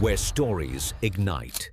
where stories ignite.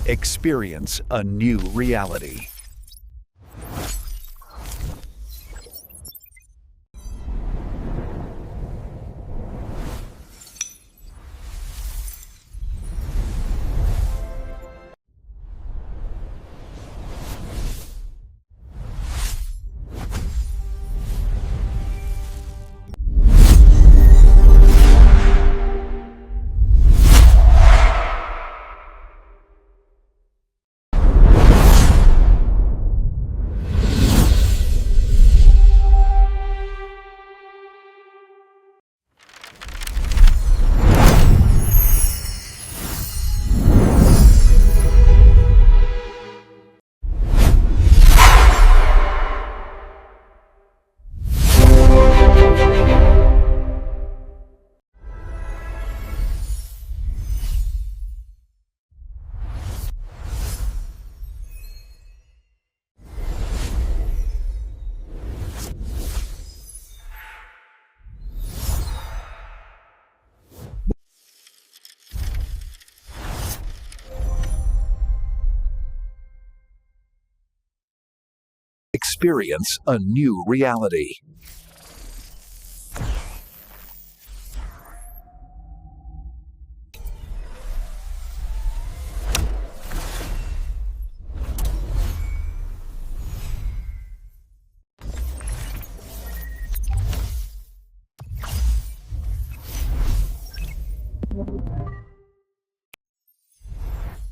Experience a new reality. Experience a new reality.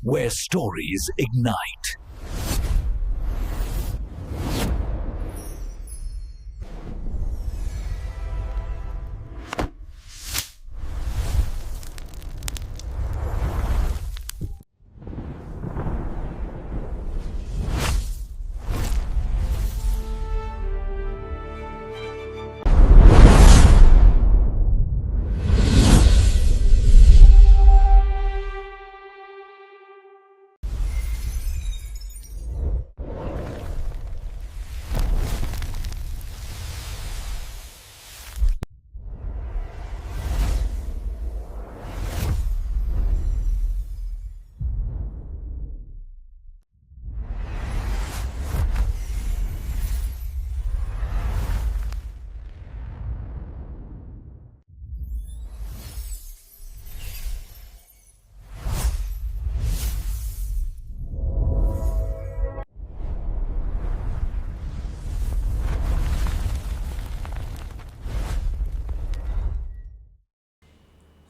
Where stories ignite.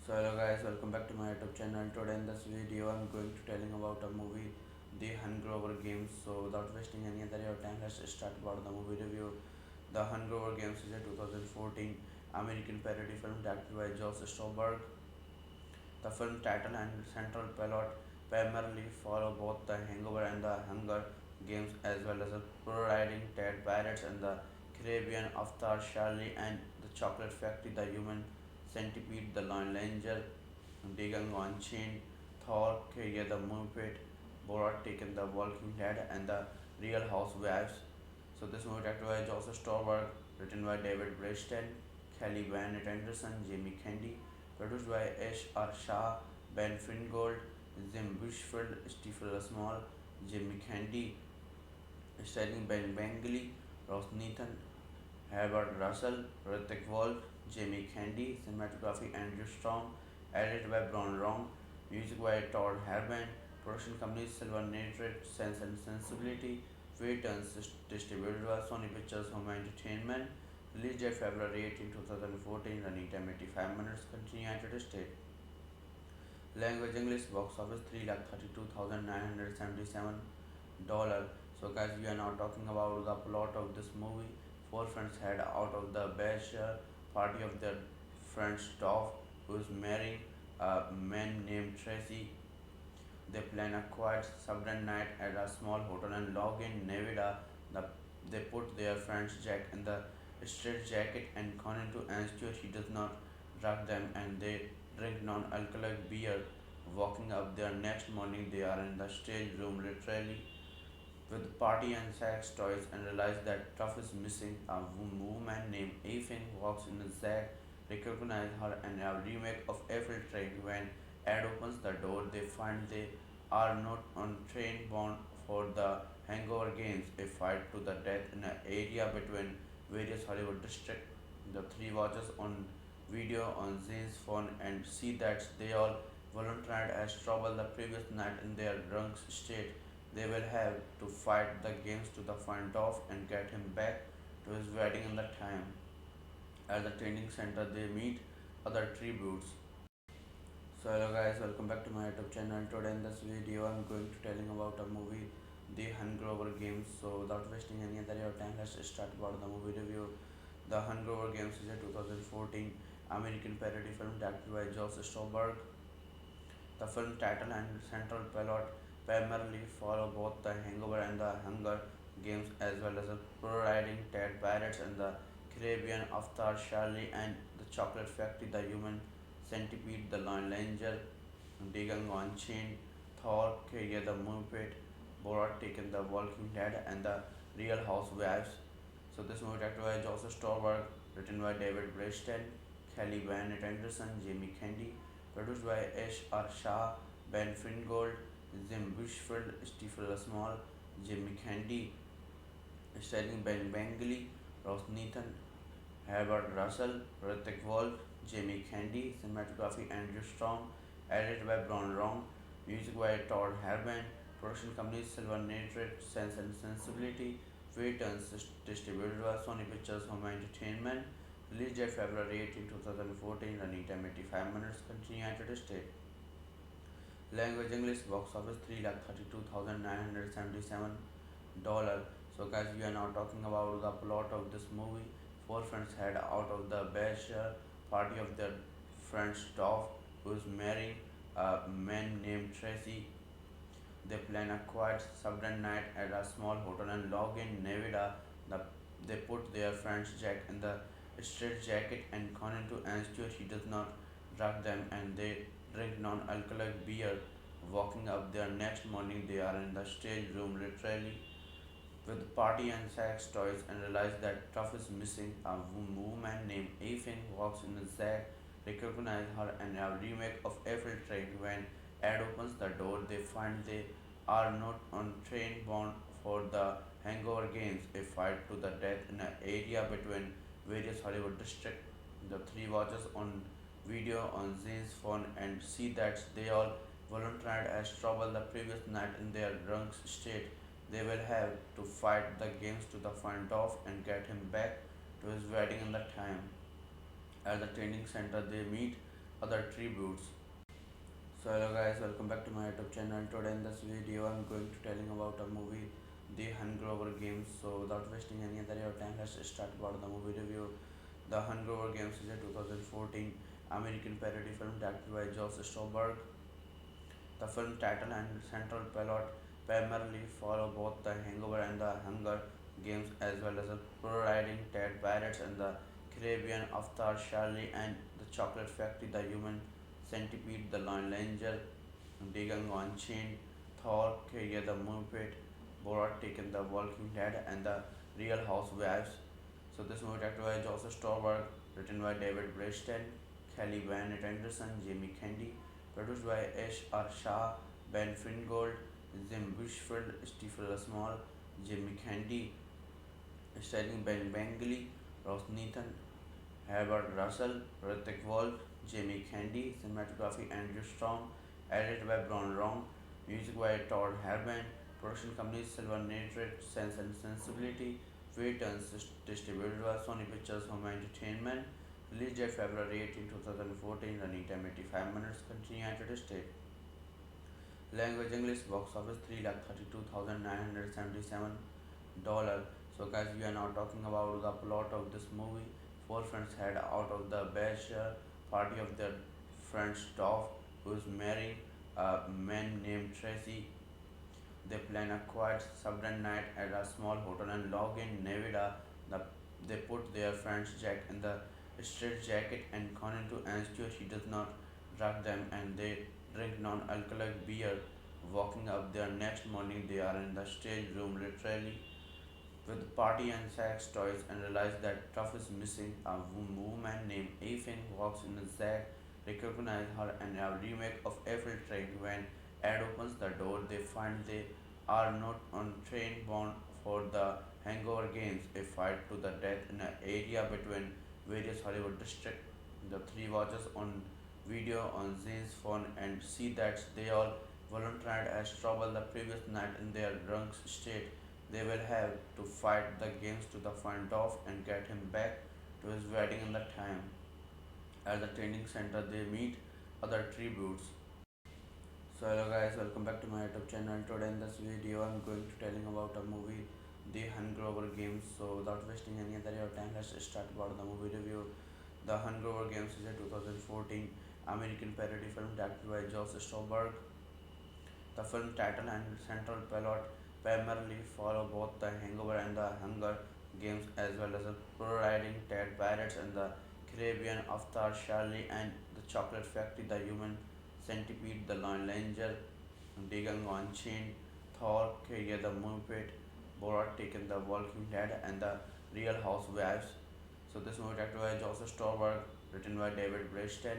So hello guys, welcome back to my YouTube channel. Today in this video I'm going to telling about a movie, The Hangover Games. So without wasting any other your time, let's start about the movie review. The Hunger Games is a 2014 American parody film directed by Josh Stolberg. The film title and central plot primarily follow both the Hangover and the Hunger Games, as well as a pro-riding Ted Pirates and the Caribbean, Avatar, Charlie and the Chocolate Factory, The Human Centipede, The Lone Ranger, Digging on Chain, Thor, Career the Muppet, Borat Taken, The Walking Dead, and The Real Housewives. So this movie directed by Joseph Stolberg, written by David Breston, Kelly Van Anderson, Jamie Kennedy, produced by Ash R. Shah, Ben Fingold, Jim Bushfield, Stephen Small, Jamie Kennedy, starring Ben Bengali, Ross Nathan, Herbert Russell, Hrithik Wolf, Jamie Kennedy, cinematography Andrew Strong, edited by Brian Wrong, music by Todd Herman, production company Silver Nitrate, Sense and Sensibility, Returns distributed by Sony Pictures Home Entertainment, released date February 18, 2014, running time 85 minutes, country United States. Language English, box office $332,977. So guys, we are now talking about the plot of this movie. Four friends head out of the bachelor party of their friend Stoff, who is marrying a man named Tracy. They plan a quiet suburban night at a small hotel in Logan, Nevada. The, they put their friend's Jack in the straight jacket and Conan to ensure he does not drug them, and they drink non-alcoholic beer. Walking up there next morning, they are in the stage room literally with party and sex toys and realize that Tuff is missing. A woman named Ethan walks in. Zack recognize her in a remake of Eiffel Train. When Ed opens the door, they find they are not on train bound for the Hangover Games, a fight to the death in an area between various Hollywood districts. The three watches on video on Zane's phone and see that they all volunteered as trouble the previous night in their drunk state. They will have to fight the games to the find off and get him back to his wedding in the time. At the training center, they meet other tributes. So hello guys, welcome back to my YouTube channel. Today in this video, I'm going to telling about a movie, The Hunger Games. So without wasting any other your time, let's start about the movie review. The Hunger Games is a 2014 American parody film directed by Josh Stolberg. The film title and central plot primarily follow both the Hangover and the Hunger Games, as well as a pro-riding Ted Pirates and the Caribbean, Avatar, Charlie and the Chocolate Factory, The Human Centipede, The Lone Ranger, Digging on Chain, Thor, Career the Muppet, Borat Taken, The Walking Dead, and The Real Housewives. So this movie directed by Joseph Stolberg, written by David Breston, Kelly Van Anderson, Jamie Kennedy, produced by Ash R. Shah, Ben Fingold, Jim Bushfield, Stephen Small, Jamie Kennedy, starring Ben Bengali, Ross Nathan, Herbert Russell, Hrithik Wolf, Jamie Kennedy, cinematography Andrew Strong, edited by Brian Wrong, music by Todd Herman, production company Silver Nitrate, Sense and Sensibility, Returns distributed by Sony Pictures Home Entertainment, released date February 18, 2014, running time 85 minutes, country United States. Language English, box office $332,977. So guys, we are now talking about the plot of this movie. Four friends head out of the bachelor party of their friend Stoff, who is marrying a man named Tracy. They plan a quiet suburban night at a small hotel in Logan, Nevada. They put their friend's Jack in the straight jacket and Conan to ensure he does not drug them, and they drink non-alcoholic beer. Walking up there next morning, they are in the stage room literally with party and sex toys and realize that Tuff is missing. A woman named Ethan walks in. Zack recognize her in a remake of Eiffel Train. When Ed opens the door, they find they are not on train bound for the Hangover Games, a fight to the death in an area between various Hollywood districts. The three watches on video on Zane's phone and see that they all volunteered as trouble the previous night in their drunk state. They will have to fight the games to the find off and get him back to his wedding in the time. At the training center, they meet other tributes. So hello guys, welcome back to my YouTube channel. Today in this video, I'm going to telling about a movie, the Hunger Games. So without wasting any other your time, let's start about the movie review. The Hunger Games is a 2014 American parody film directed by Josh Stolberg. The film title and central plot primarily follow both the Hangover and the Hunger Games, as well as the pro-riding Ted Pirates and the Caribbean, Avatar, Charlie and the Chocolate Factory, the Human Centipede, the Lone Ranger, Dagon Unchained, Thor, Career the Muppet, Borat Taken, The Walking Dead, and The Real Housewives. So this movie directed by Joseph Stolberg, written by David Breston, Kelly Bennett Anderson, Jamie Kennedy, produced by Ash R. Shah, Ben Fingold, Jim Bushfield, Stephen Small, Jamie Kennedy, starring Ben Bengali, Ross Nathan, Herbert Russell, Hrithik Wolf, Jamie Kennedy, cinematography Andrew Strong, edited by Bron Rong, music by Todd Herman, production company Silver Nitrate, Sense and Sensibility, Returns distributed by Sony Pictures Home Entertainment, released date February 18, 2014, running time 85 minutes, continue United States. Language English, box office 3,32,977 dollars. So guys, we are now talking about the plot of this movie. Four friends head out of the bachelor party of their friend Stoff, who is marrying a man named Tracy. They plan a quiet suburban night at a small hotel in Logan, Nevada. They put their friend's Jack in the straight jacket and Conan to ensure he does not drug them, and they drink non-alcoholic beer. Walking up there next morning, they are in the stage room literally with party and sex toys and realize that Truff is missing. A woman named Afin walks in and Zack recognize her in a remake of Eiffel Train. When Ed opens the door, they find they are not on train bound for the Hangover Games, a fight to the death in an area between various Hollywood districts. The three watches on video on Zane's phone and see that they all volunteered as trouble the previous night in their drunk state. They will have to fight the games to the front off and get him back to his wedding in the time. At the training center, they meet other tributes. So hello guys, welcome back to my YouTube channel. Today in this video, I'm going to telling about a movie, The Hunger Games. So without wasting any other your time, let's start about the movie review. The Hunger Games is a 2014 American parody film directed by Josh Stolberg. The film title and central plot primarily follow both the Hangover and the Hunger Games, as well as the pro-riding Ted Pirates and the Caribbean, Avatar, Charlie and the Chocolate Factory, the Human Centipede, the Lone Ranger, Dagon Unchained, Thor, Career the Muppet, Borat Taken, The Walking Dead, and The Real Housewives. So this movie directed by Joseph Stolberg, written by David Breston,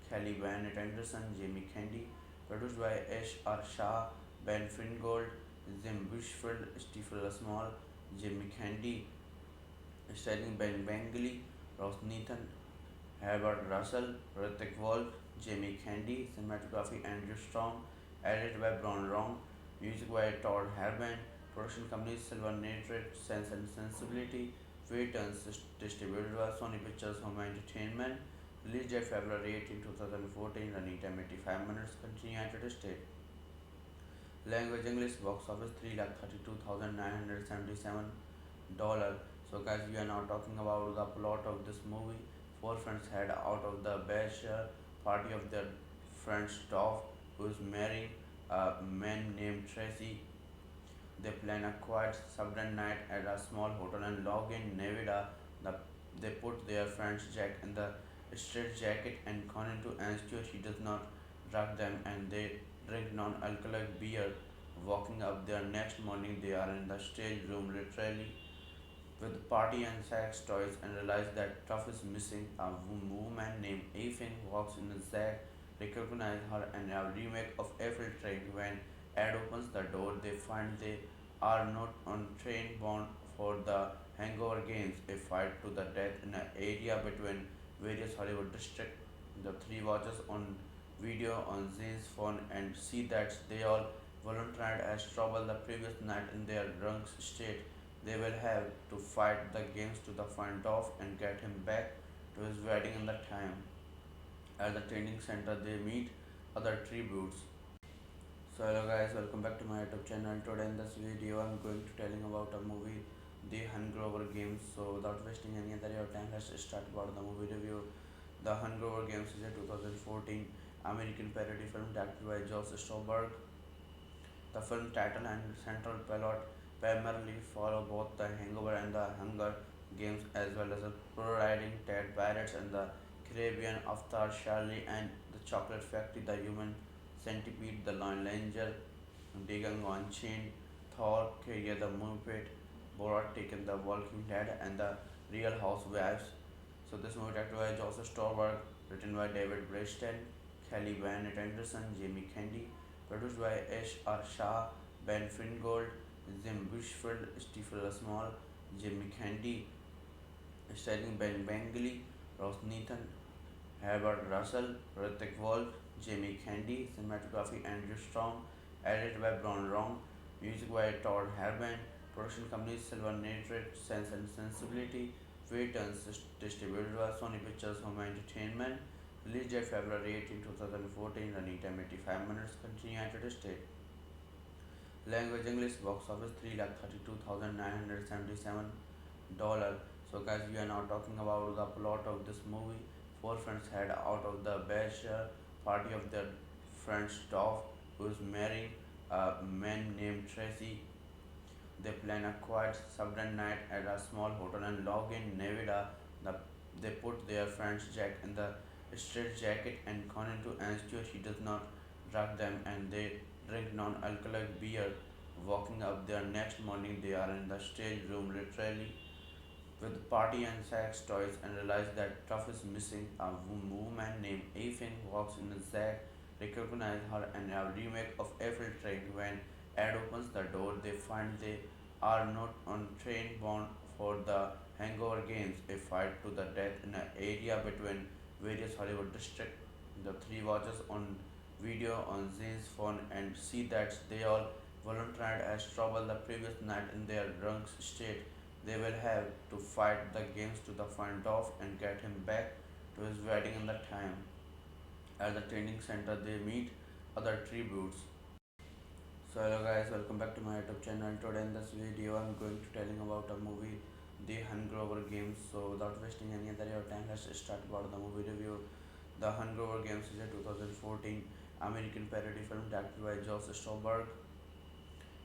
Kelly Bennett Anderson, Jamie Kennedy, produced by Ash R. Shah, Ben Fingold, Jim Bushfield, Stephen Small, Jamie Kennedy, starring Ben Bengali, Ross Nathan, Herbert Russell, Hrithik Wolf, Jamie Kennedy, cinematography Andrew Strong, edited by Bron Rong, music by Todd Herman, production company Silver Nitrate, Sense and Sensibility, Returns distributed by Sony Pictures Home Entertainment, released date February 18, 2014, running time 85 minutes, continue United States. Language English, box office 3,32,977 dollars. So guys, we are now talking about the plot of this movie. Four friends head out of the bachelor party of their friend Stoff, who is marrying a man named Tracy. They plan a quiet suburban night at a small hotel in Logan, Nevada. The, they put their friend's Jack in the straight jacket and Conan to ensure he does not drug them, and they drink non-alcoholic beer. Walking up there next morning, they are in the stage room literally with party and sex toys and realize that Truff is missing. A woman named Afin walks in and Zack recognize her in a remake of Eiffel Train. When Ed opens the door, they find they are not on train bound for the Hangover Games, a fight to the death in an area between various Hollywood districts. The three watches on video on Zane's phone and see that they all volunteered as trouble the previous night in their drunk state. They will have to fight the games to the front off and get him back to his wedding in the time. At the training center, they meet other tributes. So hello guys, welcome back to my YouTube channel. Today in this video, I'm going to telling about a movie, The Hunger Games. So without wasting any other your time, let's start about the movie review. The Hunger Games is a 2014 American parody film directed by Josh Stolberg. The film title and central plot primarily follow both the Hangover and the Hunger Games, as well as the pro-riding Ted Pirates and the Caribbean, Avatar, Charlie and the Chocolate Factory, the Human Centipede, the Lone Ranger, Django Unchained, Thor, Career the Muppet, Borat Taken, the Walking Dead, and the Real Housewives. So this movie directed by Joseph Stolberg, written by David Breston, Kelly Van Anderson, Jamie Kennedy, produced by Ash R. Shah, Ben Fingold, Jim Bushfield, Stephen Small, Jamie Kennedy, starring Ben Bengali, Ross Nathan, Herbert Russell, Hrithik Wolf, Jamie Kennedy, cinematography Andrew Strong, edited by Brian Wrong, music by Todd Herman, production company Silver Nitrate, Sense and Sensibility, Waitons, distributed by Sony Pictures Home Entertainment, released date February 18, 2014, running time 85 minutes, country United States. Language English, box office 3,32,977 dollars. So guys, we are now talking about the plot of this movie. Four friends head out of the bachelor party of their friend's dog, who is marrying a man named Tracy. They plan a quiet suburban night at a small hotel in Logan, Nevada. The, they put their friend's Jack in the straitjacket and Conan to ensure he does not drug them, and they drink non-alcoholic beer. Walking up there next morning, they are in the stage room literally with party and sex toys and realize that Tuff is missing. A woman named Afin walks in. Zack recognize her in a remake of Eiffel Train. When Ed opens the door, they find they are not on train bound for the Hangover Games, a fight to the death in an area between various Hollywood districts. The three watches on video on Zane's phone and see that they all volunteered as trouble the previous night in their drunk state. They will have to fight the games to the find off and get him back to his wedding in the time. At the training center, they meet other tributes. So hello guys, welcome back to my YouTube channel. Today in this video, I'm going to telling about a movie, The Hunger Games. So without wasting any other your time, let's start about the movie review. The Hunger Games is a 2014 American parody film directed by Josh Stolberg.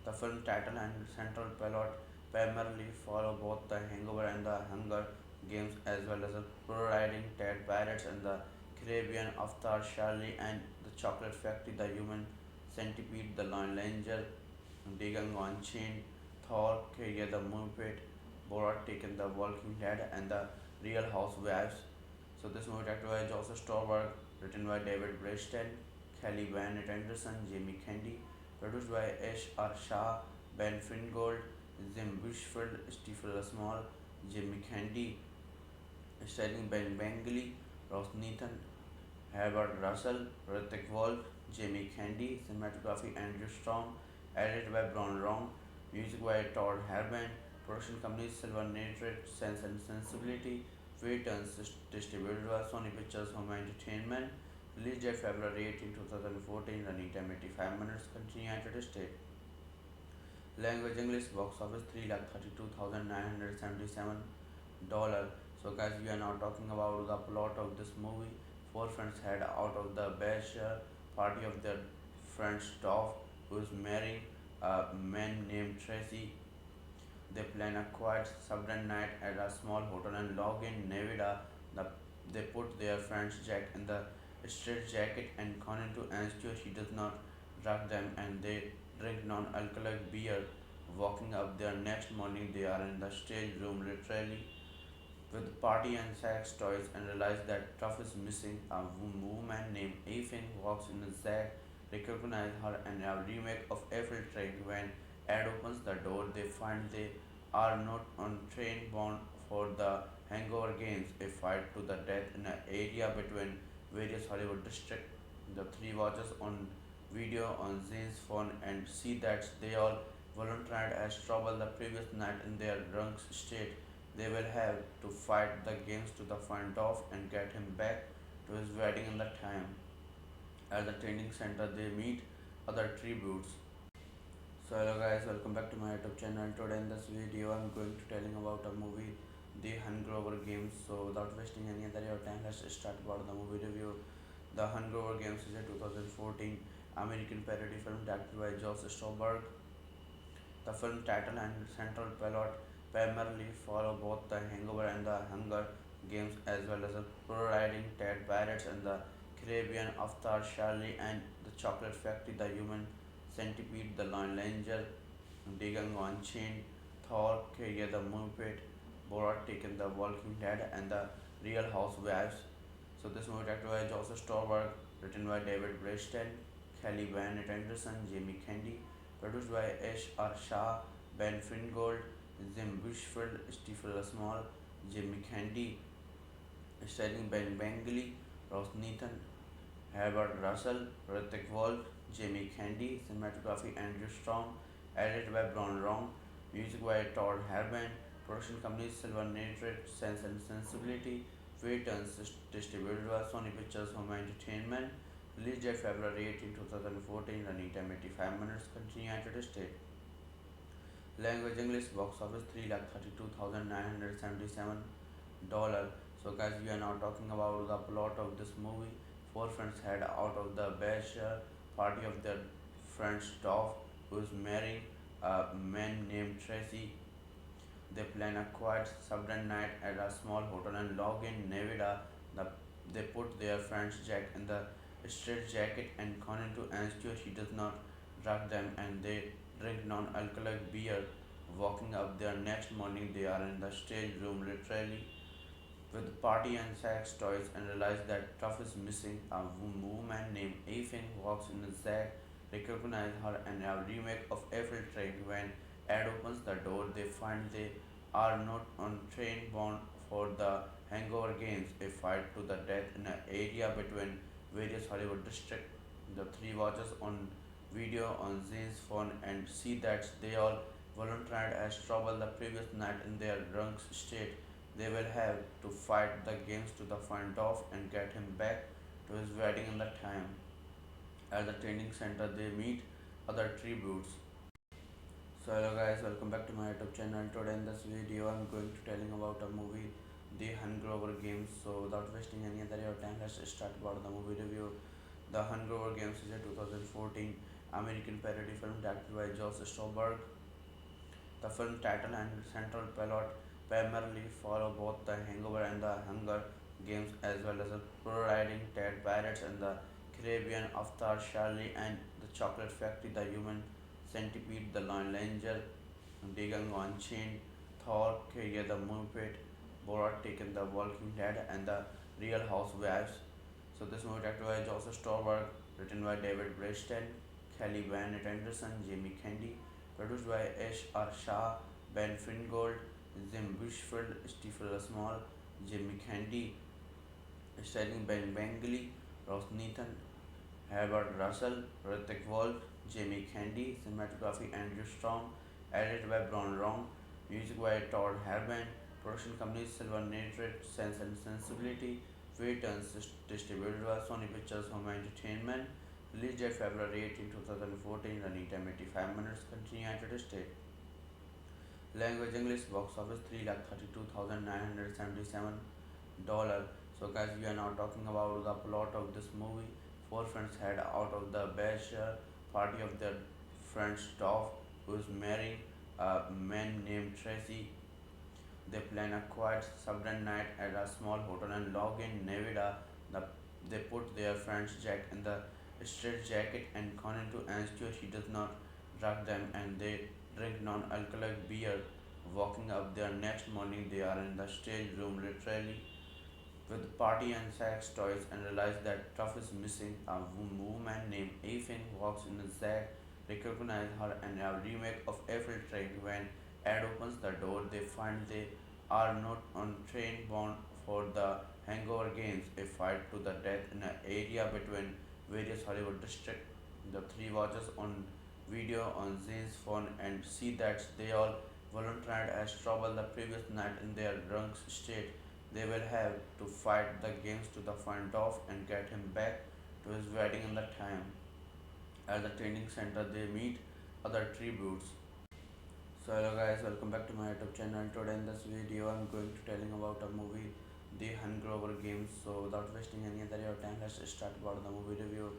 The film title and central plot primarily follow both the Hangover and the Hunger Games, as well as the pro-riding Ted Pirates and the Caribbean, Avatar, Charlie and the Chocolate Factory, the Human Centipede, the Lone Ranger, Django Unchained, Thor, Career the Muppet, Borat Taken, the Walking Dead, and the Real Housewives. So this movie directed by Joseph Stolberg, written by David Breston, Kelly Van Anderson, Jamie Kennedy, produced by Ash R. Shah, Ben Fingold, Jim Bushfield, Stephen Small, Jamie Kennedy, starring Ben Bengali, Ross Nathan, Herbert Russell, Hrithik Wolf, Jamie Kennedy, cinematography Andrew Strong, edited by Brian Wrong, music by Todd Herman, production company Silver Nitrate, Sense and Sensibility, Waitons, distributed by Sony Pictures Home Entertainment, released date February 18, 2014, running time 85 minutes, country United States. Language English, box office 3,32,977 dollars. So guys, we are now talking about the plot of this movie. Four friends head out of the bachelor party of their friend's dog, who is marrying a man named Tracy. They plan a quiet suburban night at a small hotel in Logan, Nevada. The, they put their friend's Jack in the straitjacket and Conan to ensure he does not drug them, and they drink non-alcoholic beer. Walking up there next morning, they are in the stage room literally with party and sex toys and realize that Tuff is missing. A woman named Afin walks in. Zack recognize her in a remake of Eiffel Train. When Ed opens the door, they find they are not on train bound for the Hangover Games, a fight to the death in an area between various Hollywood districts. The three watches on video on Zane's phone and see that they all volunteered as trouble the previous night in their drunk state. They will have to fight the games to the find off and get him back to his wedding in the time. At the training center, they meet other tributes. So hello guys, welcome back to my YouTube channel. Today in this video I'm going to telling about a movie, The Hunger Games. So without wasting any other your time, let's start about the movie review. The Hunger Games is a 2014 American parody film directed by Josh Stolberg. The film title and central plot primarily follow both the Hangover and the Hunger Games, as well as the pro-riding Ted Pirates and the Caribbean, Avatar, Charlie and the Chocolate Factory, the Human Centipede, the Lone Ranger, Digging on Chain, Thor, Career the Muppet, Borat Taken, the Walking Dead, and the Real Housewives. So this movie directed by Joseph Stolberg, written by David Breston, Kelly Van Anderson, Jamie Kennedy, produced by Ash R. Shah, Ben Fingold, Jim Bushfield, Stephen Small, Jamie Kennedy, starring Ben Bengali, Ross Nathan, Herbert Russell, Hrithik Wolf, Jamie Kennedy, cinematography Andrew Strong, edited by Brian Wrong, music by Todd Herban, production company Silver Nitrate, Sense and Sensibility, Returns distributed by Sony Pictures Home Entertainment, released date February 18, 2014, running time 85 minutes, country United States. Language English, box office $332,977. So guys, we are now talking about the plot of this movie. Four friends head out of the bachelor party of their friend Stoff, who is marrying a man named Tracy. They plan a quiet suburban night at a small hotel in Logan, Nevada. The, they put their friend's Jack in the straight jacket and Conan to ensure he does not drug them, and they drink non-alcoholic beer. Walking up there next morning, they are in the stage room literally with party and sex toys and realize that Tuff is missing. A woman named Ethan walks in. Zack recognize her and a remake of Eiffel Train. When Ed opens the door, they find they are not on train bound for the Hangover Games, a fight to the death in an area between various Hollywood districts. The three watches on video on Zane's phone and see that they all volunteered as trouble the previous night in their drunk state. They will have to fight the games to the find off and get him back to his wedding in the time. At the training center, they meet other tributes. So hello guys, welcome back to my YouTube channel. Today in this video, I'm going to telling about a movie, The Hunger Games. So without wasting any other your time, let's start about the movie review. The Hunger Games is a 2014 American parody film directed by Josh Stolberg. The film title and central plot primarily follow both the Hangover and the Hunger Games, as well as the pro-riding Ted Pirates and the Caribbean, Avatar, Charlie and the Chocolate Factory, the Human Centipede, the Lone Ranger, Digging on Chain, Thor, Career the Muppet, Borat Taken, the Walking Dead, and the Real Housewives. So this movie directed by Joseph Stolberg, written by David Breston, Kelly Van Anderson, Jamie Kennedy, produced by Ash R. Shah, Ben Fingold, Jim Bushfield, Stephen Small, Jamie Kennedy, starring Ben Bengali, Ross Nathan, Herbert Russell, Hrithik Wolf, Jamie Kennedy, cinematography Andrew Strong, edited by Brian Wrong, music by Todd Herban, production company Silver Nitrate, Sense and Sensibility, Returns distributed by Sony Pictures Home Entertainment, released date February 18, 2014, running time 85 minutes, country United States. Language English, box office $332,977. So guys, we are now talking about the plot of this movie. Four friends head out of the bachelor party of their friend Stoff, who is marrying a man named Tracy. They plan a quiet suburban night at a small hotel in Logan, Nevada. They put their friend's Jack in the straight jacket and Conan to ensure he does not drug them, and they drink non-alcoholic beer. Walking up there next morning, they are in the stage room literally with party and sex toys and realize that Tuff is missing. A woman named Ethan walks in. Zack recognize her and a remake of Eiffel Train. When Ed opens the door, they find they are not on train bound for the Hangover Games, a fight to the death in an area between various Hollywood districts. The three watches on video on Zane's phone and see that they all volunteered as trouble the previous night in their drunk state. They will have to fight the games to the find off and get him back to his wedding in the time. At the training center, they meet other tributes. So hello guys, welcome back to my YouTube channel. Today in this video, I'm going to telling about a movie, The Hunger Games. So without wasting any other your time, let's start about the movie review.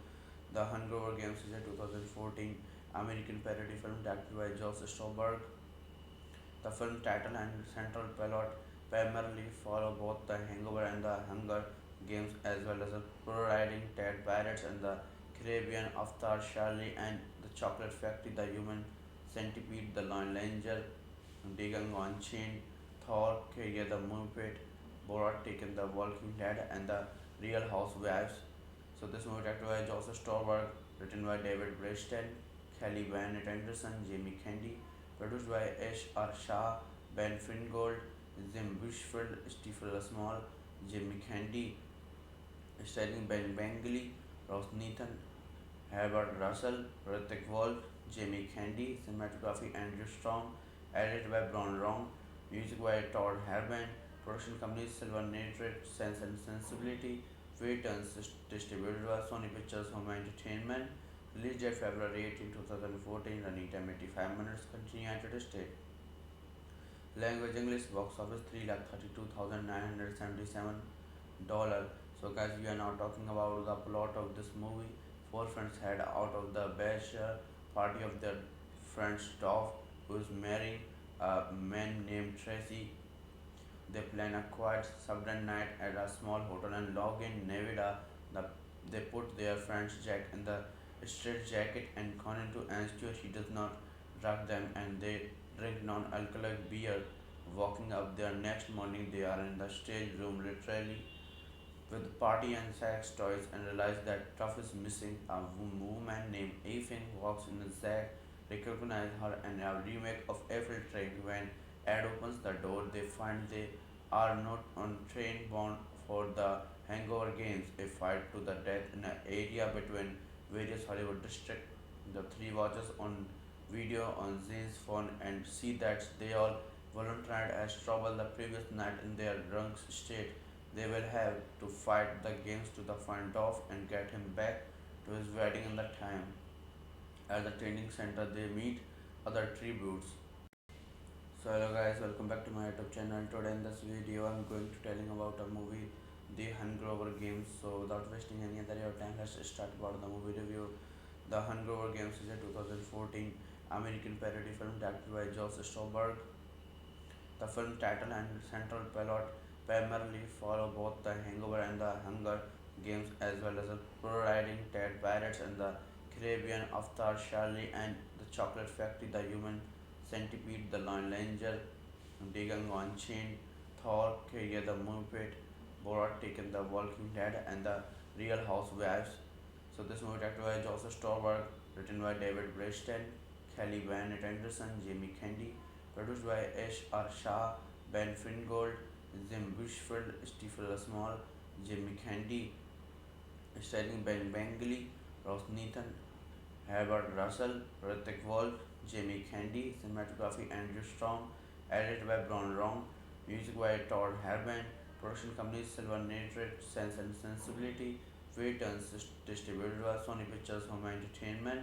The Hunger Games is a 2014 American parody film directed by Josh Stolberg. The film title and central plot primarily follow both the Hangover and the Hunger Games, as well as the pro-riding Ted Pirates and the Caribbean, Avatar, Charlie and the Chocolate Factory, the Human Centipede, the Lone Ranger, Dagon Unchained, Thor, Career the Muppet, Borat Taken, The Walking Dead, and the Real Housewives. So this movie directed by Joseph Stolberg, written by David Breston, Kelly Bennett Anderson, Jamie Kennedy, produced by Ash R. Shah, Ben Fingold, Jim Bushfield, Stephen Small, Jamie Kennedy, starring Ben Bengali, Ross Nathan, Herbert Russell, Hrithik Wolf, Jamie Kennedy, cinematography Andrew Strong, edited by Bron Rong, music by Todd Herman, production company Silver Nitrate, Sense and Sensibility, Returns, distributed by Sony Pictures Home Entertainment, released date February 18, 2014, running time 85 minutes, continue United States. Language English, box office 3,32,977 dollars. So guys, we are now talking about the plot of this movie. Four friends head out of the bachelor party of their friend's dog, who is marrying a man named Tracy. They plan a quiet suburban night at a small hotel in Logan, Nevada. They put their friend's Jack in the straight jacket and Conan to ensure he does not drug them, and they drink non-alcoholic beer. Walking up there next morning, they are in the stage room literally with party and sex toys and realize that Truff is missing. A woman named Afin walks in and Zack recognize her in a remake of Eiffel Train. When Ed opens the door, they find they are not on train bound for the Hangover Games, a fight to the death in an area between various Hollywood districts. The three watches on video on Zane's phone and see that they all volunteered as trouble the previous night in their drunk state. They will have to fight the games to the find off and get him back to his wedding in the time. At the training center, they meet other tributes. So hello guys, welcome back to my YouTube channel. Today in this video, I'm going to telling about a movie, The Hunger Games. So without wasting any other your time, let's start about the movie review. The Hunger Games is a 2014 American parody film directed by Josh Stolberg. The film title and central plot primarily follow both the Hangover and the Hunger Games, as well as the pro-riding Ted Pirates and the Caribbean, Avatar, Charlie and the Chocolate Factory, the Human Centipede, the Lone Ranger, Dagon Unchained, Thor, Career the Muppet, Borat Taken, The Walking Dead, and the Real Housewives. So this movie directed by Joseph Stolberg, written by David Breston, Kelly Bennett Anderson, Jamie Kennedy, produced by Ash R. Shah, Ben Fingold, Jim Bushfield, Stephen Small, Jamie Kennedy, starring Ben Bengali, Ross Nathan, Herbert Russell, Hrithik Wolf, Jamie Kennedy, cinematography Andrew Strong, edited by Bron Rong, music by Todd Herman, production company Silver Nitrate, Sense and Sensibility, Returns, distributed by Sony Pictures Home Entertainment,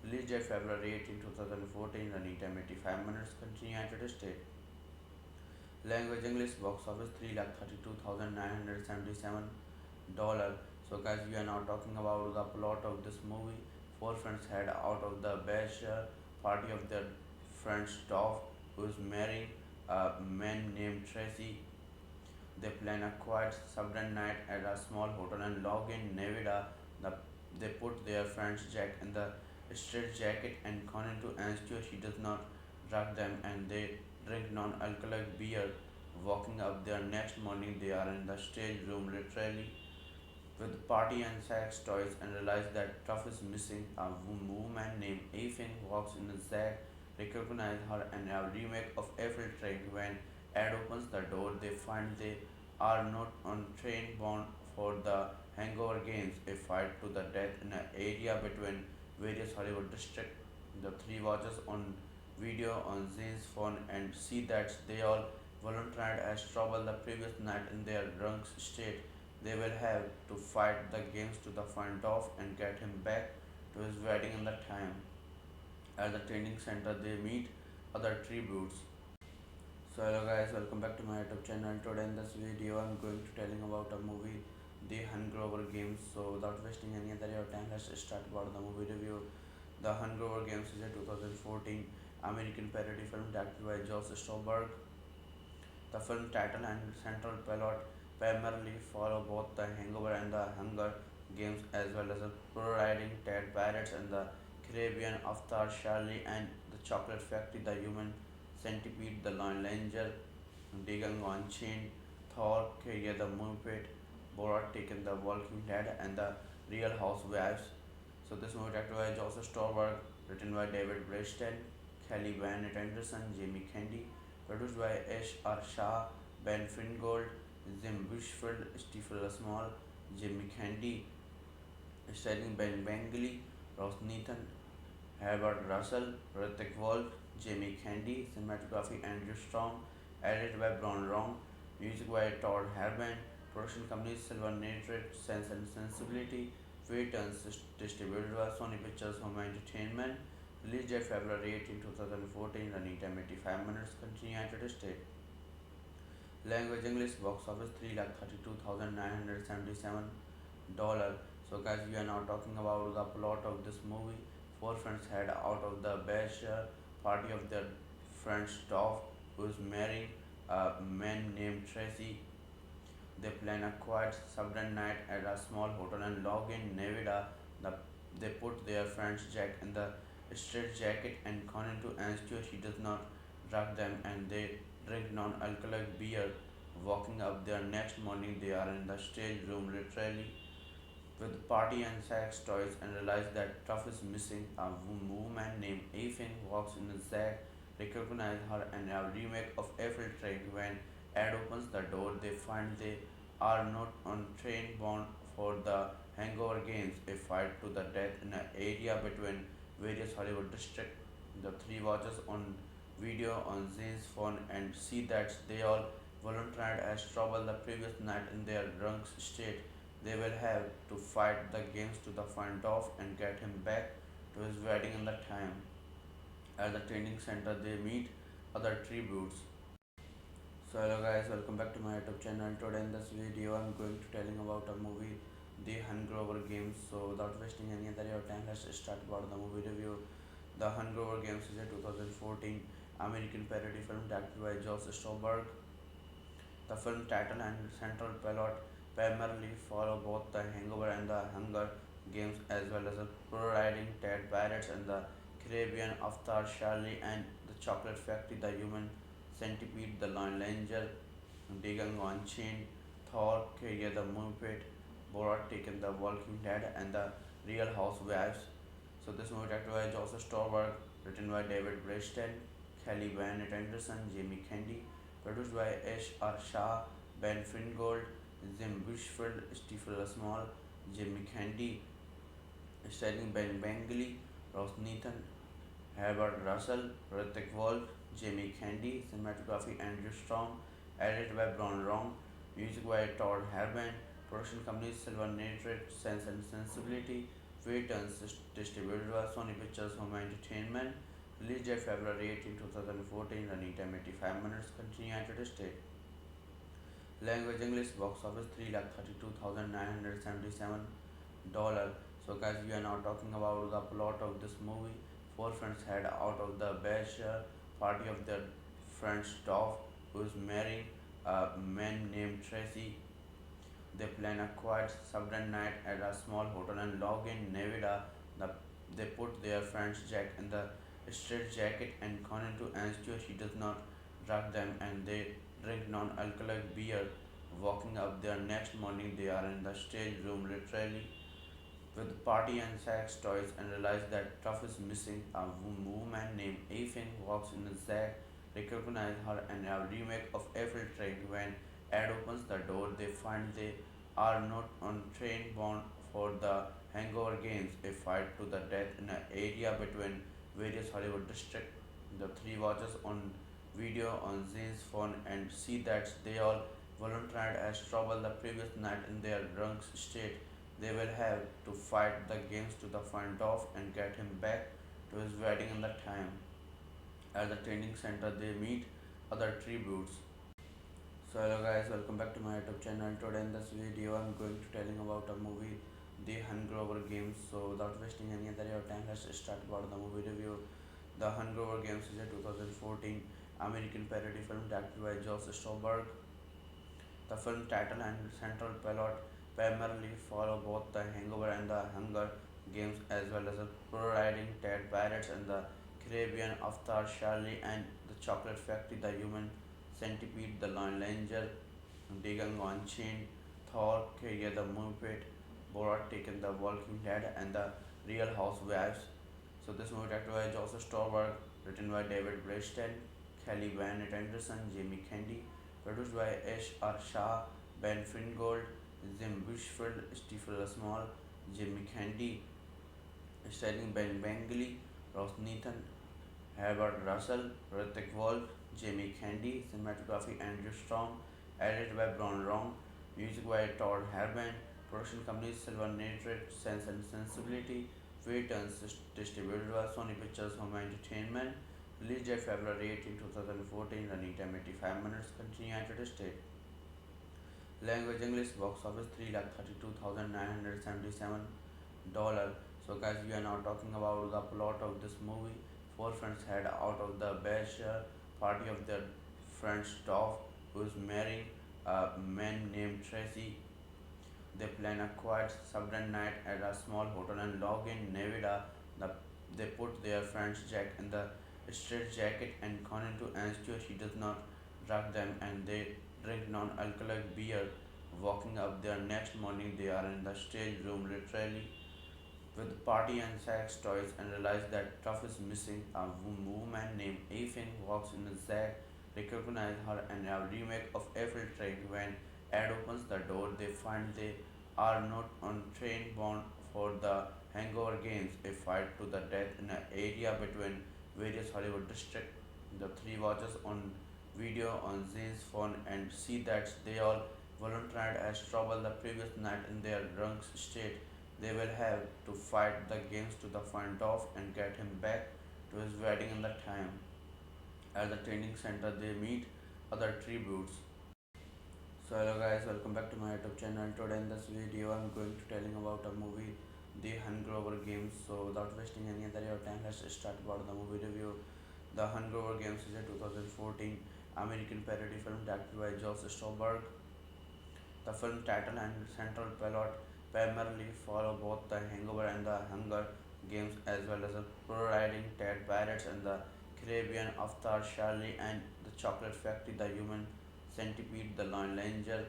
released date February 18, 2014, running time 85 minutes, continue United States. Language English, box office 3,32,977 dollars. So guys, we are now talking about the plot of this movie. Four friends head out of the bachelor party of their friend's dog, who is marrying a man named Tracy. They plan a quiet suburban night at a small hotel in Logan, Nevada. The, they put their friend's Jack in the straight jacket and Conan to ensure he does not drug them, and they drink non-alcoholic beer. Walking up there next morning, they are in the stage room literally with party and sex toys and realize that Truff is missing. A woman named Afin walks in and Zack recognize her in a remake of Eiffel Train. When Ed opens the door, they find they are not on train bound for the Hangover Games, a fight to the death in an area between various Hollywood districts. The three watches on video on Zane's phone and see that they all volunteered as trouble the previous night in their drunk state. They will have to fight the games to the find off and get him back to his wedding in the time. At the training center, they meet other tributes. So hello guys, welcome back to my YouTube channel. Today in this video, I'm going to telling about a movie, The Hunger Games. So without wasting any other your time, let's start about the movie review. The Hunger Games is a 2014 American parody film directed by Josh Stolberg. The film title and central plot primarily follow both the Hangover and the Hunger Games, as well as the pro-riding Ted Pirates and the Caribbean, Avatar, Charlie and the Chocolate Factory, the Human Centipede, the Lone Ranger, Dagang Unchained, Thor, Kaya the Muppet, Borat Taken, the Walking Dead, and the Real Housewives. So this movie directed by Joseph Stolberg, written by David Breston, Kelly Van Anderson, Jamie Kennedy, produced by Ash R. Shah, Ben Fingold, Jim Bushfield, Stephen Small, Jamie Kennedy, starring Ben Bengali, Ross Nathan, Herbert Russell, Hrithik Wolf, Jamie Kennedy, cinematography Andrew Strong, edited by Brian Wrong, music by Todd Herman, production company Silver Nitrate, Sense and Sensibility, Returns distributed by Sony Pictures Home Entertainment, released date February 18, 2014, running time 85 minutes, country United States. Language English, box office $332,977. So guys, we are now talking about the plot of this movie. Four friends head out of the bachelor party of their friend's Dove, who is marrying a man named Tracy. They plan a quiet suburban night at a small hotel in Logan, Nevada. The, they put their friend's Jack in the straitjacket and Conan to ensure he does not drug them, and they drink non-alcoholic beer. Walking up there next morning, they are in the stage room literally with party and sex toys and realize that Tuff is missing. A woman named Ethan walks in. Zack recognize her and a remake of Eiffel Train. When Ed opens the door, they find they are not on train bound for the Hangover Games, a fight to the death in an area between various Hollywood districts. The three watches on video on Zane's phone and see that they all volunteered as trouble the previous night in their drunk state. They will have to fight the games to the find off and get him back to his wedding in the time. At the training center, they meet other tributes. So hello guys, welcome back to my YouTube channel. Today in this video, I'm going to telling about a movie, The Hunger Games. So without wasting any other your time, let's start about the movie review. The Hunger Games is a 2014 American parody film directed by Josh Stolberg. The film title and central plot primarily follow both the Hangover and the Hunger Games, as well as the pro-riding Ted Pirates and the Caribbean, Avatar, Charlie and the Chocolate Factory, the Human Centipede, the Lone Ranger, Dagang Unchained, Thor, Kaya the Muppet, Borat Taken, the Walking Dead, and the Real Housewives. So this movie directed by Joseph Stolberg, written by David Breston, Kelly Van Anderson, Jamie Kennedy, produced by Ash R. Shah, Ben Fingold, Jim Bushfield, Stephen Small, Jamie Kennedy, starring Ben Bengali, Ross Nathan, Herbert Russell, Hrithik Wolf, Jamie Kennedy, cinematography Andrew Strong, edited by Brian Wrong, music by Todd Herman, production company Silver Nitrate, Sense and Sensibility, Returns distributed by Sony Pictures Home Entertainment, released date February 18, 2014, running time 85 minutes, country United States. Language English, box office $332,977. So guys, we are now talking about the plot of this movie. Four friends head out of the bachelor party of their friend's Dove, who is marrying a man named Tracy. They plan a quiet suburban night at a small hotel in Logan, Nevada. The, they put their friend's Jack in the straitjacket and Conan to ensure he does not drug them, and they drink non-alcoholic beer. Walking up there next morning, they are in the stage room literally with party and sex toys and realize that Tuff is missing. A woman named Ethan walks in. Zack recognize her and a remake of Eiffel Train. When Ed opens the door, they find they are not on train bound for the Hangover Games, a fight to the death in an area between various Hollywood districts. The three watches on video on Zane's phone and see that they all volunteered as trouble the previous night in their drunk state. They will have to fight the games to the front of and get him back to his wedding in the time. At the training center, they meet other tributes. So hello guys, welcome back to my YouTube channel. Today in this video, I'm going to telling about a movie, The Hunger Games. So without wasting any other your time, let's start about the movie review. The Hunger Games is a 2014 American parody film directed by Josh Stolberg. The film title and central plot primarily follow both the Hangover and the Hunger Games, as well as the pro-riding Ted Pirates and the Caribbean, Avatar, Charlie and the Chocolate Factory, the Human Centipede, the Lone Ranger, Digging on Chain, Thor, Career the Muppet, Borat Taken, the Walking Dead, and the Real Housewives. So this movie directed by Joseph Stolberg, written by David Breston, Kelly Van Anderson, Jamie Kennedy, produced by Ash R. Shah, Ben Fingold, Jim Bushfield, Stephen Small, Jamie Kennedy, starring Ben Bengali, Ross Nathan, Herbert Russell, Hrithik Wolf, Jamie Kennedy, cinematography Andrew Strong, edited by Brian Wrong, music by Todd Herban, production company Silver Nitrate, Sense and Sensibility, Returns distributed by Sony Pictures Home Entertainment, released date February 18, 2014, running time 85 minutes, continue United States. Language English, box office 3,32,977 dollar. So guys, we are now talking about the plot of this movie. Four friends head out of the bachelor party of their friend Stoff, who is marrying a man named Tracy. They plan a quiet suburban night at a small hotel in Logan, Nevada. The, they put their friend's Jack in the straight jacket and Conan to ensure he does not drug them, and they drink non-alcoholic beer. Walking up there next morning, they are in the stage room literally with party and sex toys and realize that Tuff is missing. A woman named Ethan walks in. Zack recognize her and a remake of Eiffel Train. When Ed opens the door, they find they are not on train bound for the Hangover Games, a fight to the death in an area between various Hollywood districts. The three watches on video on Zane's phone and see that they all volunteered as trouble the previous night in their drunk state. They will have to fight the games to the front of and get him back to his wedding in the time. At the training center, they meet other tributes. So hello guys, welcome back to my YouTube channel. Today in this video, I'm going to telling about a movie, The Hunger Games. So without wasting any other your time, let's start about the movie review. The Hunger Games is a 2014 American parody film directed by Josh Stolberg. The film title and central plot primarily follow both the Hangover and the Hunger Games, as well as the pro-riding Ted Pirates and the Caribbean, Avatar, Charlie and the Chocolate Factory, the Human Centipede, the Lone Ranger,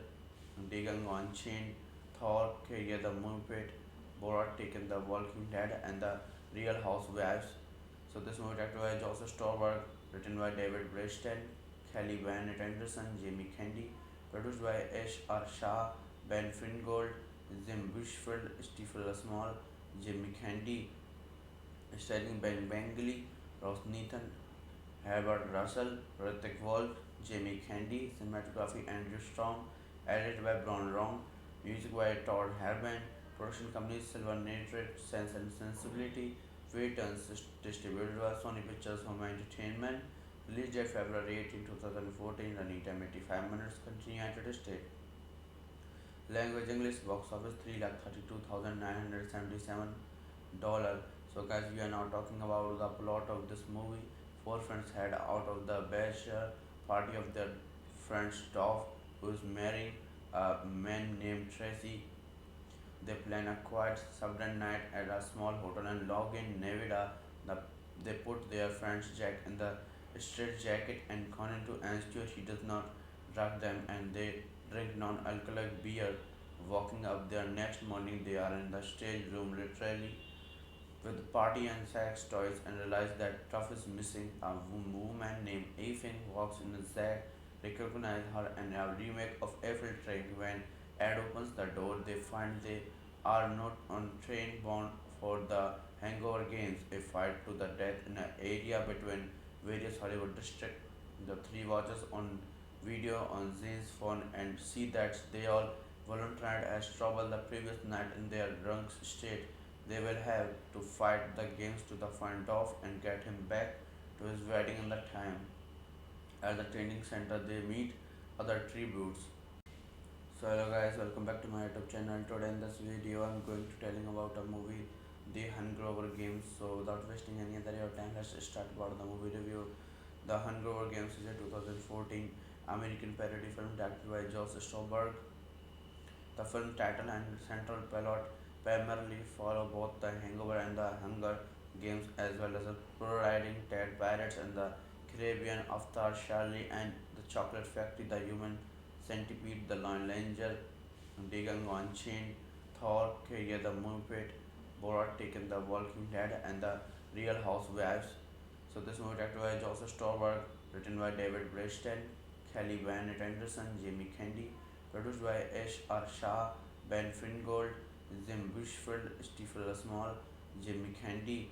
Digging on Chain, Thor, Career the Muppet, Borat Taken, the Walking Dead, and the Real Housewives. So this movie directed by Joseph Stolberg, written by David Breston, Kelly Van Anderson, Jamie Kennedy, produced by Ash R. Shah, Ben Fingold, Jim Bushfield, Stephen Small, Jamie Kennedy, starring Ben Bengali, Ross Nathan, Herbert Russell, Hrithik Wolf, Jamie Kennedy, cinematography Andrew Strong, edited by Brian Wrong, music by Todd Herban, production company Silver Nitrate, Sense and Sensibility, Returns distributed by Sony Pictures Home Entertainment, released date February 18, 2014, running time 85 minutes, continue United States. Language English, box office 3,32,977 dollar. So guys, we are now talking about the plot of this movie. Four friends head out of the bachelor party of their friend Stoff, who is marrying a man named Tracy. They plan a quiet suburban night at a small hotel in Logan, Nevada. They put their friend's Jack in the straight jacket and Conan to ensure he does not drug them, and they drink non-alcoholic beer. Walking up there next morning, they are in the stage room literally with party and sex toys and realize that Tuff is missing. A woman named Ethan walks in. Zack recognize her and a remake of Eiffel Train. When Ed opens the door, they find they are not on train bound for the Hangover Games, a fight to the death in an area between various Hollywood districts. The three watches on video on Zane's phone and see that they all volunteered as trouble the previous night in their drunk state. They will have to fight the games to the front off and get him back to his wedding in the time. At the training center, they meet other tributes. So hello guys, welcome back to my YouTube channel. Today in this video, I'm going to telling about a movie, The Hunger Games. So without wasting any other your time, let's start about the movie review. The Hunger Games is a 2014 American parody film directed by Josh Stolberg. The film title and central plot primarily follow both the Hangover and the Hunger Games, as well as the pro-riding Ted Pirates and the Caribbean, Avatar, Charlie and the Chocolate Factory, the Human Centipede, the Lone Ranger, Dagon Unchained, Thor, Career the Muppet, Borat Taken, The Walking Dead, and the Real Housewives. So this movie directed by Joseph Stolberg, written by David Breston, Kelly Bennett Anderson, Jamie Kennedy, produced by Ash R. Shah, Ben Fingold, Jim Bushfield, Stephen Small, Jamie Kennedy,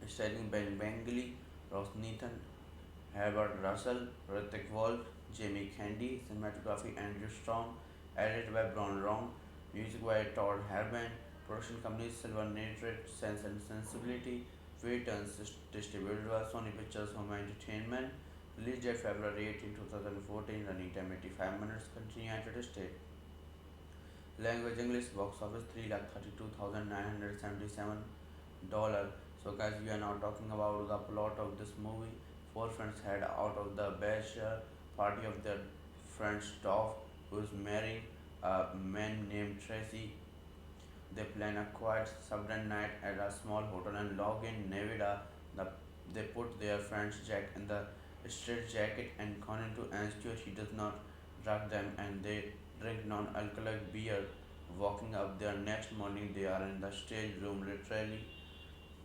starring Ben Bengali, Ross Nathan, Herbert Russell, Hrithik Wolf, Jamie Kennedy, cinematography Andrew Strong, edited by Bron Rong, music by Todd Herman, production company Silver Nitrate, Sense and Sensibility, Returns distributed by Sony Pictures Home Entertainment, released date February 18, 2014, running time 85 minutes, continue United States. Language English, box office $332,977. So guys, we are now talking about the plot of this movie. Four friends head out of the bachelor party of their friend Stoff, who is marrying a man named Tracy. They plan a quiet suburban night at a small hotel in Logan, Nevada. They put their friend Jack in the straight jacket and Conan to ensure he does not drug them, and they drink non-alcoholic beer. Walking up there next morning, they are in the stage room literally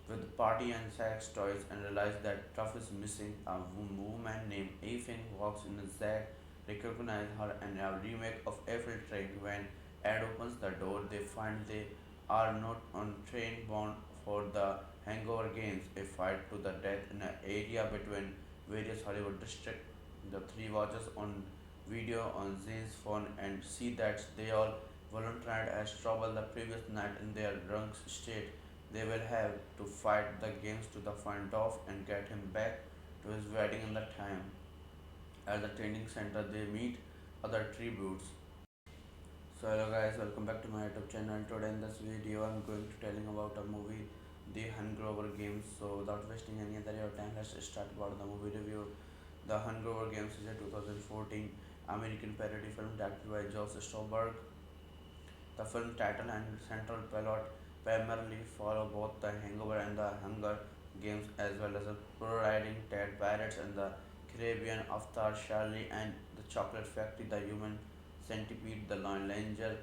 with party and sex toys and realize that Tuff is missing. A woman named Ethan walks in. Zack recognize her and a remake of Eiffel Train. When Ed opens the door, they find they are not on train bound for the Hangover Games, a fight to the death in an area between various Hollywood districts. The three watches on video on Zane's phone and see that they all volunteered as trouble the previous night in their drunk state. They will have to fight the games to the front off and get him back to his wedding in the time. At the training center, they meet other tributes. So hello guys, welcome back to my YouTube channel. Today in this video, I'm going to telling about a movie, The Hunger Games. So without wasting any other your time, let's start about the movie review. The Hunger Games is a 2014 American parody film directed by Josh Stolberg. The film title and central plot primarily follow both the Hangover and the Hunger Games, as well as the pro-riding Ted Pirates and the Caribbean, Avatar, Charlie and the Chocolate Factory, the Human Centipede, the Lone Ranger,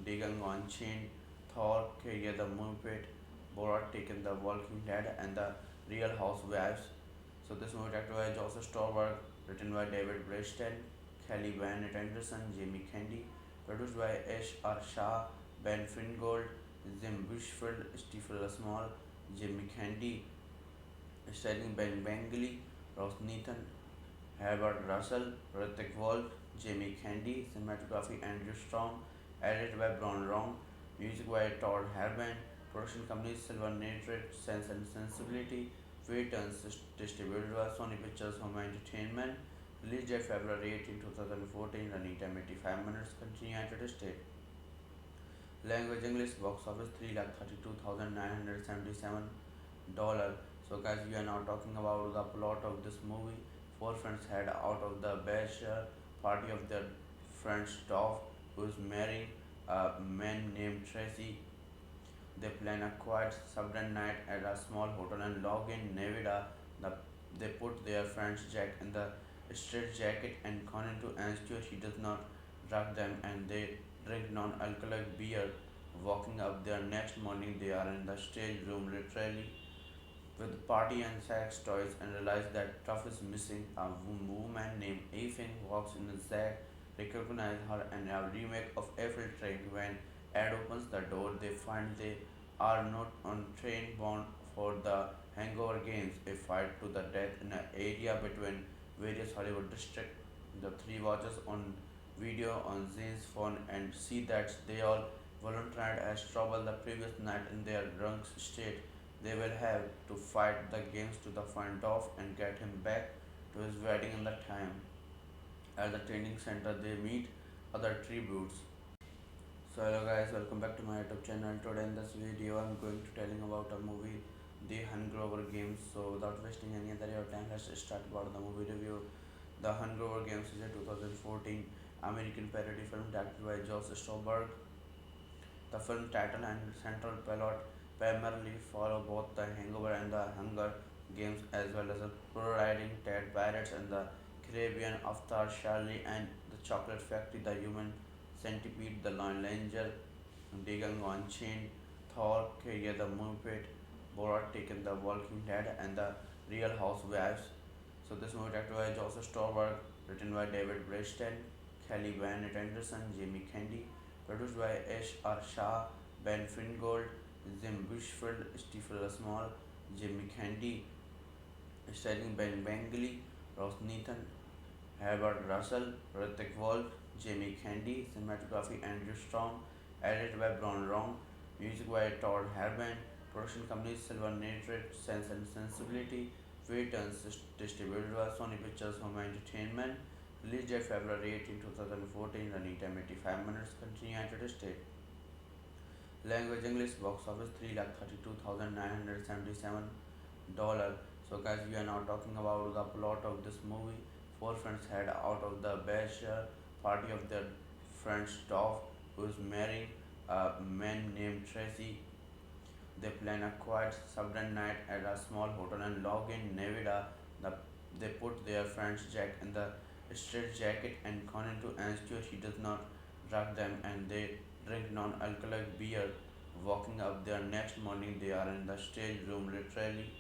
Dagon Unchained, Thor, Career the Muppet, Borat Taken, The Walking Dead, and the Real Housewives. So this movie directed by Joseph Stolberg, written by David Breston, Kelly Bennett Anderson, Jamie Kennedy, produced by Ash R. Shah, Ben Fingold, Jim Bushfield, Stephen Small, Jamie Kennedy, starring Ben Bengali, Ross Nathan, Herbert Russell, Hrithik Wolf, Jamie Kennedy, cinematography Andrew Strong, edited by Bron Rong, music by Todd Herman, production company Silver Nitrate, Sense and Sensibility, Returns distributed by Sony Pictures Home Entertainment, released date February 18, 2014, running time 85 minutes, continue United States. Language English, box office $332,977. So guys, we are now talking about the plot of this movie. Four friends head out of the bachelor party of their friend Stoff, who is marrying a man named Tracy. They plan a quiet suburban night at a small hotel in Logan, Nevada. They put their friend Jack in the straight jacket and Conan to ensure he does not drug them, and they drink non-alcoholic beer. Walking up there next morning, they are in the stage room literally with party and sex toys and realize that Tuff is missing. A woman named Ethan walks in. Zack recognize her and a remake of Eiffel Train. When Ed opens the door, they find they are not on train bound for the Hangover Games, a fight to the death in an area between various Hollywood districts. The three watches on video on Zane's phone and see that they all volunteered as trouble the previous night in their drunk state. They will have to fight the games to the front off and get him back to his wedding in the time. At the training center, they meet other tributes. So hello guys, welcome back to my YouTube channel. Today in this video, I'm going to telling about a movie, The Hungover Games. So without wasting any other your time, let's start about the movie review. The Hungover Games is a 2014 American parody film directed by Josh Stolberg. The film title and central plot primarily follow both the Hangover and the Hunger Games, as well as the pro-riding Ted Pirates and the Caribbean, Avatar, Charlie and the Chocolate Factory, the Human Centipede, the Lone Ranger, Dagang Unchained, Thor, Career the Muppet, Borat Taken, the Walking Dead, and the Real Housewives. So this movie directed by Joseph Stolberg, written by David Breston, Kelly Van Anderson, Jamie Kennedy, produced by Ash R. Shah, Ben Fingold, Jim Bushfield, Stephen Small, Jamie Kennedy, starring Ben Bengali, Ross Nathan, Herbert Russell, Hrithik Wolf, Jamie Kennedy, cinematography Andrew Strong, edited by Brian Wrong, music by Todd Herman, production company Silver Nitrate, Sense and Sensibility, Returns distributed by Sony Pictures Home Entertainment, released date February 18, 2014, running time 85 minutes, country United States. Language English, box office 3,32,977 dollars. So guys, we are now talking about the plot of this movie. Four friends head out of the bachelor party of their friend's dog who is marrying a man named Tracy. They plan a quiet suburban night at a small hotel in Logan, Nevada. The, they put their friend's Jack in the straitjacket and Conan to ensure he does not drug them, and they drink non-alcoholic beer. Waking up their next morning, they are in the stage room literally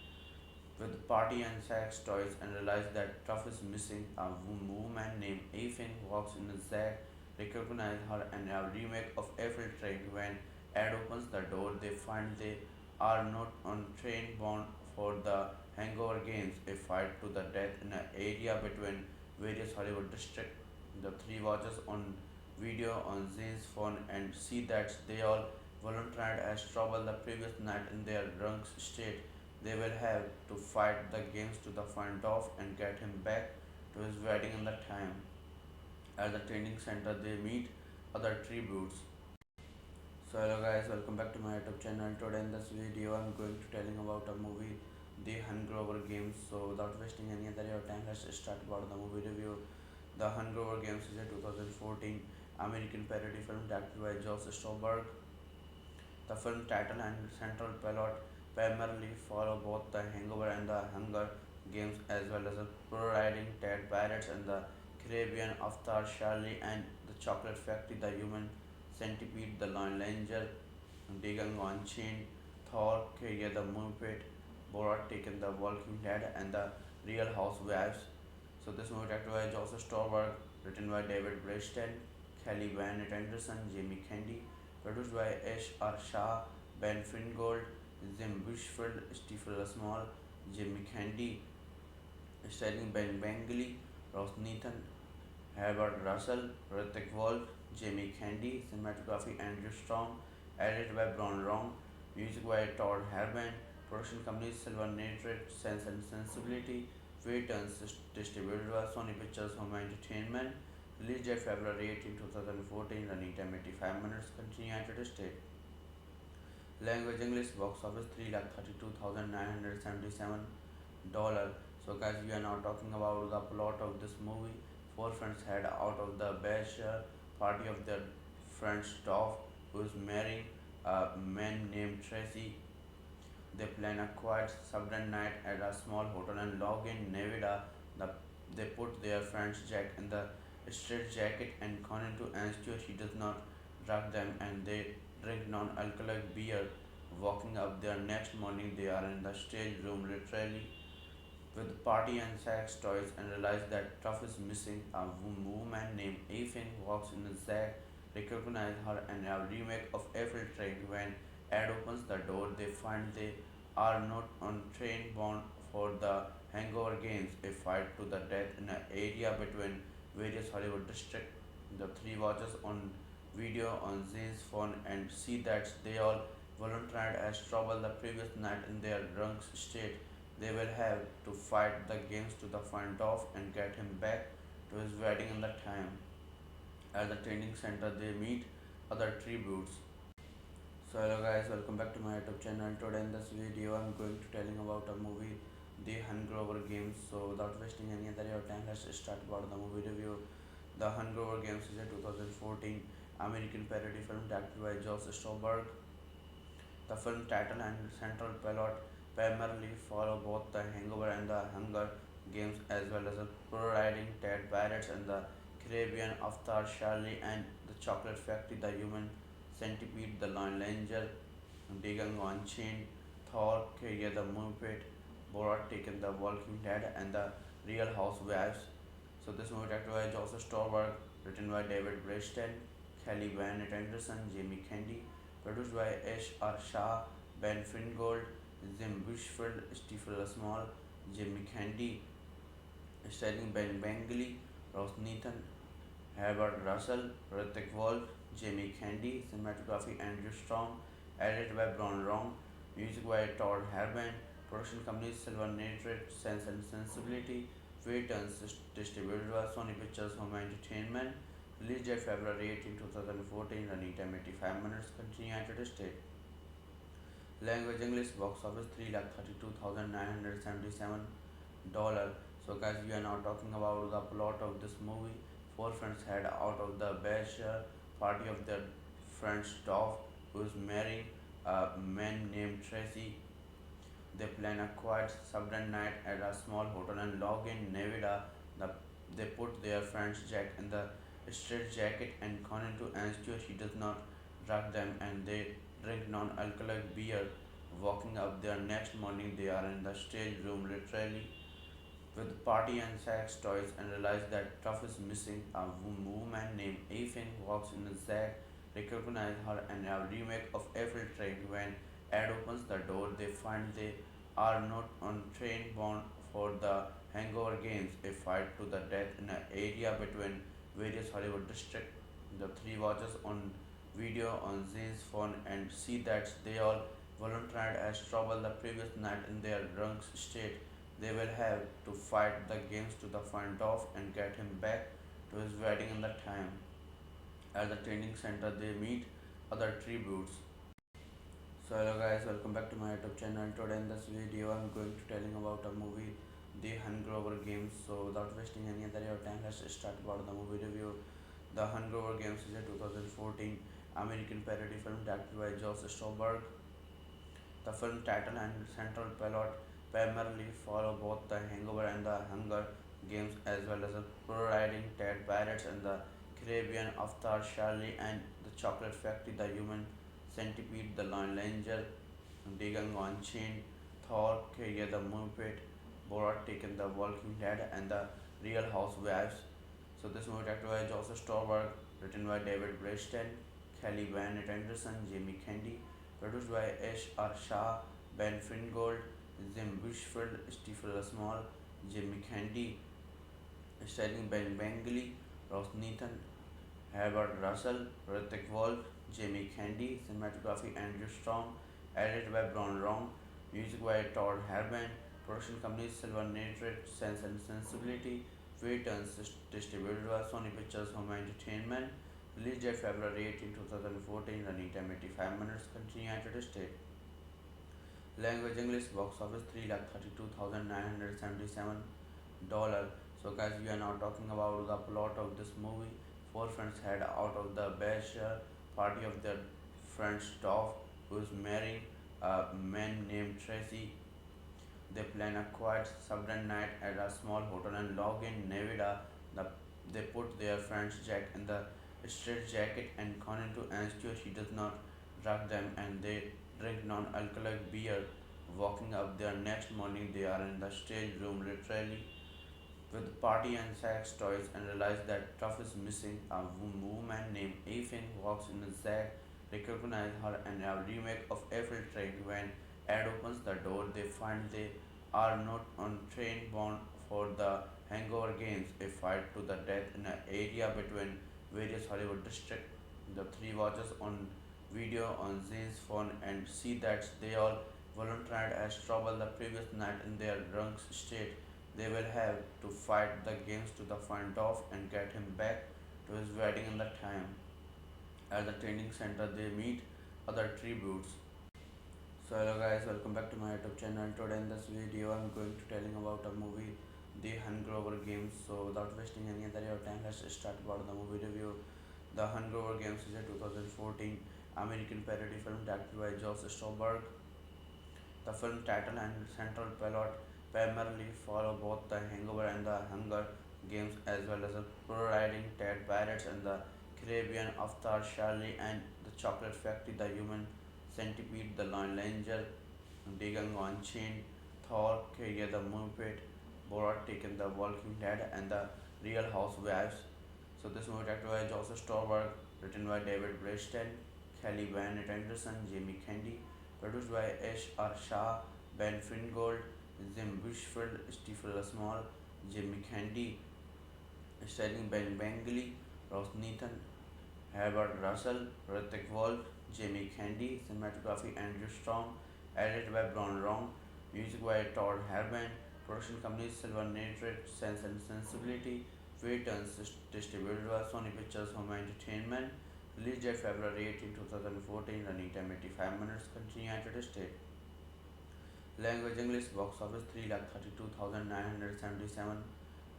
with party and sex toys and realize that Truff is missing. A woman named Ethan walks in. Zack recognize her and a remake of Eiffel Train. When Ed opens the door, they find they are not on train bound for the Hangover Games, a fight to the death in an area between various Hollywood districts. The three watches on video on Zane's phone and see that they all volunteered as trouble the previous night in their drunk state. They will have to fight the games to the front off and get him back to his wedding in the time. At the training center, they meet other tributes. So hello guys, welcome back to my YouTube channel. Today in this video, I'm going to telling about a movie, The Hungover Games. So without wasting any other your time, let's start about the movie review. The Hungover Games is a 2014 American parody film directed by Josh Stolberg. The film title and central plot primarily follow both the Hangover and the Hunger Games, as well as the pro-riding Ted Pirates and the Caribbean, Avatar, Charlie and the Chocolate Factory, the Human Centipede, the Lone Ranger, Dagang Unchained, Thor, Career the Muppet, Borat Taken, the Walking Dead, and the Real Housewives. So this movie directed by Joseph Stolberg, written by David Breston, Kelly Van Anderson, Jamie Kennedy, produced by Ash R. Shah, Ben Fingold, Jim Bushfield, Stephen Small, Jamie Kennedy, starring Ben Bengali, Ross Nathan, Herbert Russell, Hrithik Wolf, Jamie Kennedy, cinematography Andrew Strong, edited by Brian Wrong, music by Todd Herman, production company Silver Nitrate, Sense and Sensibility, Returns distributed by Sony Pictures Home Entertainment, released date February 18, 2014, running time 85 minutes, country United States. Language English, box office 3,32,977 dollars. So guys, we are now talking about the plot of this movie. Four friends head out of the bachelor party of their friend's dog who is marrying a man named Tracy. They plan a quiet suburban night at a small hotel in Logan, Nevada. The, they put their friend's Jack in the straitjacket and Conan to ensure he does not drug them, and they drink non-alcoholic beer. Waking up their next morning, they are in the stage room literally with party and sex toys and realize that Truff is missing. A woman named Ethan walks in. Zack recognize her and a remake of Eiffel Train. When Ed opens the door, they find they are not on train bound for the Hangover Games, a fight to the death in an area between various Hollywood districts. The three watches on video on Zane's phone and see that they all volunteered as trouble the previous night in their drunk state. They will have to fight the games to the front off and get him back to his wedding in the time. At the training center, they meet other tributes. So hello guys, welcome back to my YouTube channel. Today in this video, I'm going to telling about a movie, The Hungover Games. So without wasting any other your time, let's start about the movie review. The Hungover Games is a 2014 American parody film directed by Josh Stolberg. The film title and central plot primarily follow both the Hangover and the Hunger Games, as well as the pro-riding Ted Pirates and the Caribbean, Avatar, Charlie and the Chocolate Factory, the Human Centipede, the Lone Ranger, Django Unchained, Thor, Career the Muppet, Borat Taken, the Walking Dead, and the Real Housewives. So this movie directed by Joseph Stolberg, written by David Breston, Kelly Van Anderson, Jamie Kennedy, produced by Ash R. Shah, Ben Fingold, Jim Bushfield, Stephen Small, Jamie Kennedy, starring Ben Bengali, Ross Nathan, Herbert Russell, Hrithik Wolf, Jamie Kennedy, cinematography Andrew Strong, edited by Brian Wrong, music by Todd Herman, production company Silver Nitrate, Sense and Sensibility, Returns distributed by Sony Pictures Home Entertainment, released date February 18, 2014, running time 85 minutes, country United States. Language English, box office 3,32,977 dollar. So guys, we are now talking about the plot of this movie. Four friends head out of the bachelor party of their friend Stoff, who is marrying a man named Tracy. They plan a quiet suburban night at a small hotel in Logan, Nevada. The, they put their friend's Jack in the straight jacket and Conan to ensure he does not drug them, and they drink non-alcoholic beer. Walking up there next morning, they are in the stage room literally with party and sex toys and realize that Tuff is missing. A woman named Ethan walks in. Zack recognizes her and a remake of Eiffel Train. When Ed opens the door, they find they are not on train bound for the Hangover Games, a fight to the death in an area between various Hollywood districts. The three watches on video on Zane's phone and see that they all volunteered as trouble the previous night in their drunk state. They will have to fight the games to the front off and get him back to his wedding in the time. At the training center, they meet other tributes. So hello guys, welcome back to my YouTube channel. Today in this video, I'm going to telling about a movie, The Hungover Games. So without wasting any other your time, let's start about the movie review. The Hungover Games is a 2014 American parody film directed by Josh Stolberg. The film title and central plot primarily follow both the Hangover and the Hunger Games, as well as the pro-riding Ted Pirates and the Caribbean, Avatar, Charlie and the Chocolate Factory, the Human Centipede, the Lone Ranger, Django Unchained, Thor, Career the Muppet, Borat Taken, the Walking Dead, and the Real Housewives. So this movie directed by Joseph Stolberg, written by David Breston, Kelly Van Anderson, Jamie Kennedy, produced by Ash R. Shah, Ben Fingold, Jim Bushfield, Stephen Small, Jamie Kennedy, starring Ben Bengali, Ross Nathan, Herbert Russell, Hrithik Wolf, Jamie Kennedy, cinematography Andrew Strong, edited by Brian Wrong, music by Todd Herman, production company Silver Nitrate, Sense and Sensibility, Returns distributed by Sony Pictures Home Entertainment, released date February 18, 2014, running time 85 minutes, country United States. Language English, box office 3,32,977 dollar. So guys, we are now talking about the plot of this movie. Four friends head out of the bachelor party of their friend Stoff, who is marrying a man named Tracy. They plan a quiet suburban night at a small hotel in Logan, Nevada. They put their friend's Jack in the straight jacket and Conan to ensure he does not drug them, and they drink non-alcoholic beer. Walking up there next morning, they are in the stage room literally with party and sex toys and realize that Tuff is missing. A woman named Ethan walks in. Zack recognizes her and a remake of Eiffel Train. When Ed opens the door, they find they are not on train bound for the Hangover Games, a fight to the death in an area between various Hollywood districts. The three watches on video on Zane's phone and see that they all volunteered as trouble the previous night in their drunk state. They will have to fight the games to the front off and get him back to his wedding in the time. At the training center, they meet other tributes. So hello guys, welcome back to my YouTube channel. Today in this video, I'm going to telling about a movie, The Hungover Games. So without wasting any other your time, let's start about the movie review. The Hungover Games is a 2014 American parody film directed by Josh Stolberg. The film title and central plot primarily follow both the Hangover and the Hunger Games, as well as the pro-riding Ted Pirates and the Caribbean Avatar, Charlie and the Chocolate Factory, the Human Centipede, the Lone Ranger, Dagon Unchained, Thor, Carrier the Muppet, Borat Taken, the Walking Dead, and the Real Housewives. So this movie directed by Joseph Stolberg, written by David Breston, Kelly Van Anderson, Jamie Candy, produced by Ash R. Shah, Ben Fingold, Jim Bushfield, Stephen Small, Jamie Candy, starring Ben Bangley, Ross Nathan, Herbert Russell, Hrithik Wolf, Jamie Candy, cinematography Andrew Strong, edited by Bron Rong, music by Todd Herman, production company Silver Nitrate, Sense and Sensibility, Returns, distributed by Sony Pictures Home Entertainment, released date February 18, 2014, running time 85 minutes, continue United States. Language English, box office 3,32,977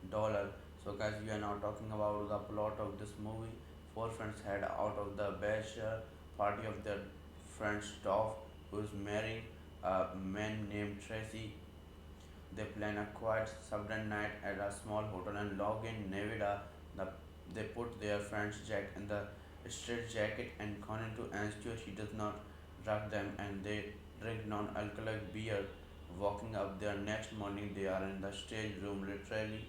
dollar. So guys, we are now talking about the plot of this movie. Four friends head out of the bachelor party of their friend Stoff, who is marrying a man named Tracy. They plan a quiet suburban night at a small hotel in Logan, Nevada. The, they put their friend's Jack in the straight jacket and Conan to ensure she does not drug them, and they drink non-alcoholic beer. Walking up there next morning, they are in the stage room literally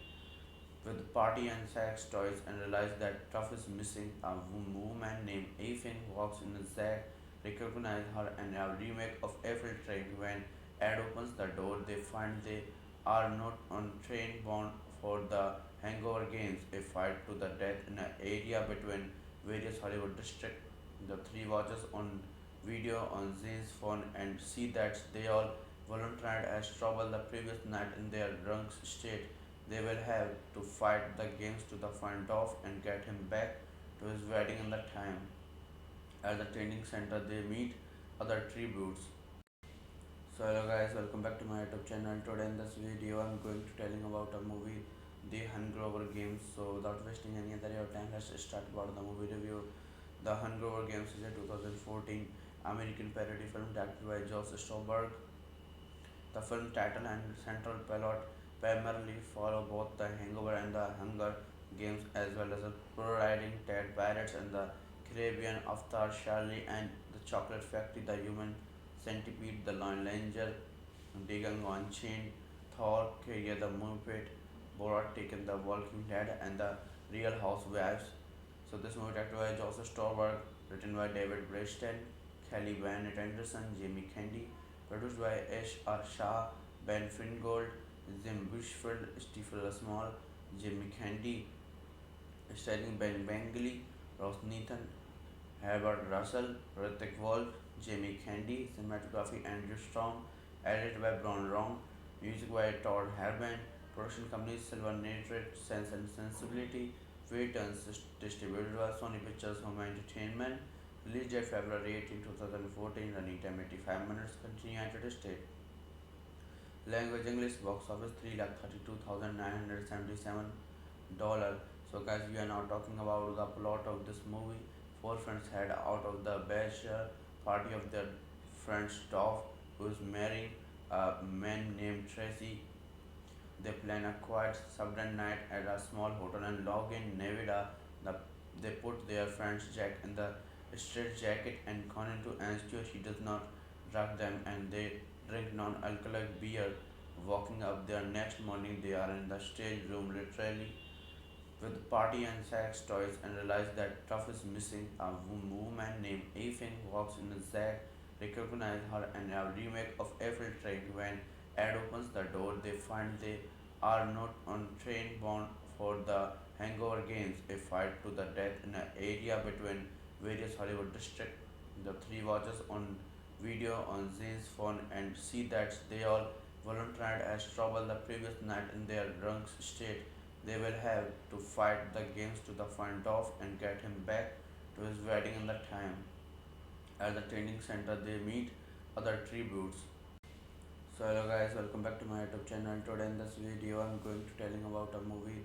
with party and sex toys and realize that Tuff is missing. A woman named Ethan walks in. Zack recognize her and a remake of Eiffel Train. When Ed opens the door, they find they are not on train bound for the Hangover Games, a fight to the death in an area between various Hollywood districts. The three watches on video on Zane's phone and see that they all volunteered as trouble the previous night in their drunk state. They will have to fight the games to the front off and get him back to his wedding in the time. At the training center, they meet other tributes. So hello guys, welcome back to my YouTube channel. Today in this video, I'm going to telling about a movie, The Hungover Games. So without wasting any other your time, let's start about the movie review. The Hungover Games is a 2014 American parody film directed by Josh Stolberg. The film title and central plot primarily follow both the Hangover and the Hunger Games, as well as the pro-riding Ted Pirates and the Caribbean Avatar, Charlie and the Chocolate Factory, the Human Centipede, the Lone Ranger, Dagon Unchained, Thor, Carrier the Muppet, Borat Taken, the Walking Dead, and the Real Housewives. So this movie directed by Joseph Stolberg, written by David Breston, Kelly Van Anderson, Jamie Candy, produced by Ash R. Shah, Ben Fingold, Jim Bushfield, Stephen Small, Jamie Candy, starring Ben Bangley, Ross Nathan, Herbert Russell, Hrithik Wolf, Jamie Candy, cinematography Andrew Strong, edited by Bron Rong, music by Todd Herman, production company Silver Nitrate, Sense and Sensibility, Returns, distributed by Sony Pictures Home Entertainment, released date February 18, 2014, running time 85 minutes, continue United States. Language English, box office 3,32,977 dollar. So guys, we are now talking about the plot of this movie. Four friends head out of the bachelor party of their friend Stoff, who is marrying a man named Tracy. They plan a quiet suburban night at a small hotel in Logan, Nevada. The, they put their friend's Jack in the straight jacket and Conan to ensure she does not drug them, and they drink non-alcoholic beer. Walking up there next morning, they are in the stage room literally with party and sex toys and realize that Tuff is missing. A woman named Ethan walks in. Zack recognize her and a remake of Eiffel Train. When Ed opens the door, they find they are not on train bound for the Hangover Games, a fight to the death in an area between various Hollywood districts. The three watchers on video on Zane's phone and see that they all volunteered as trouble the previous night in their drunk state. They will have to fight the games to the find off and get him back to his wedding in the time. At the training center, they meet other tributes. So hello guys, welcome back to my YouTube channel. Today in this video, I'm going to telling about a movie,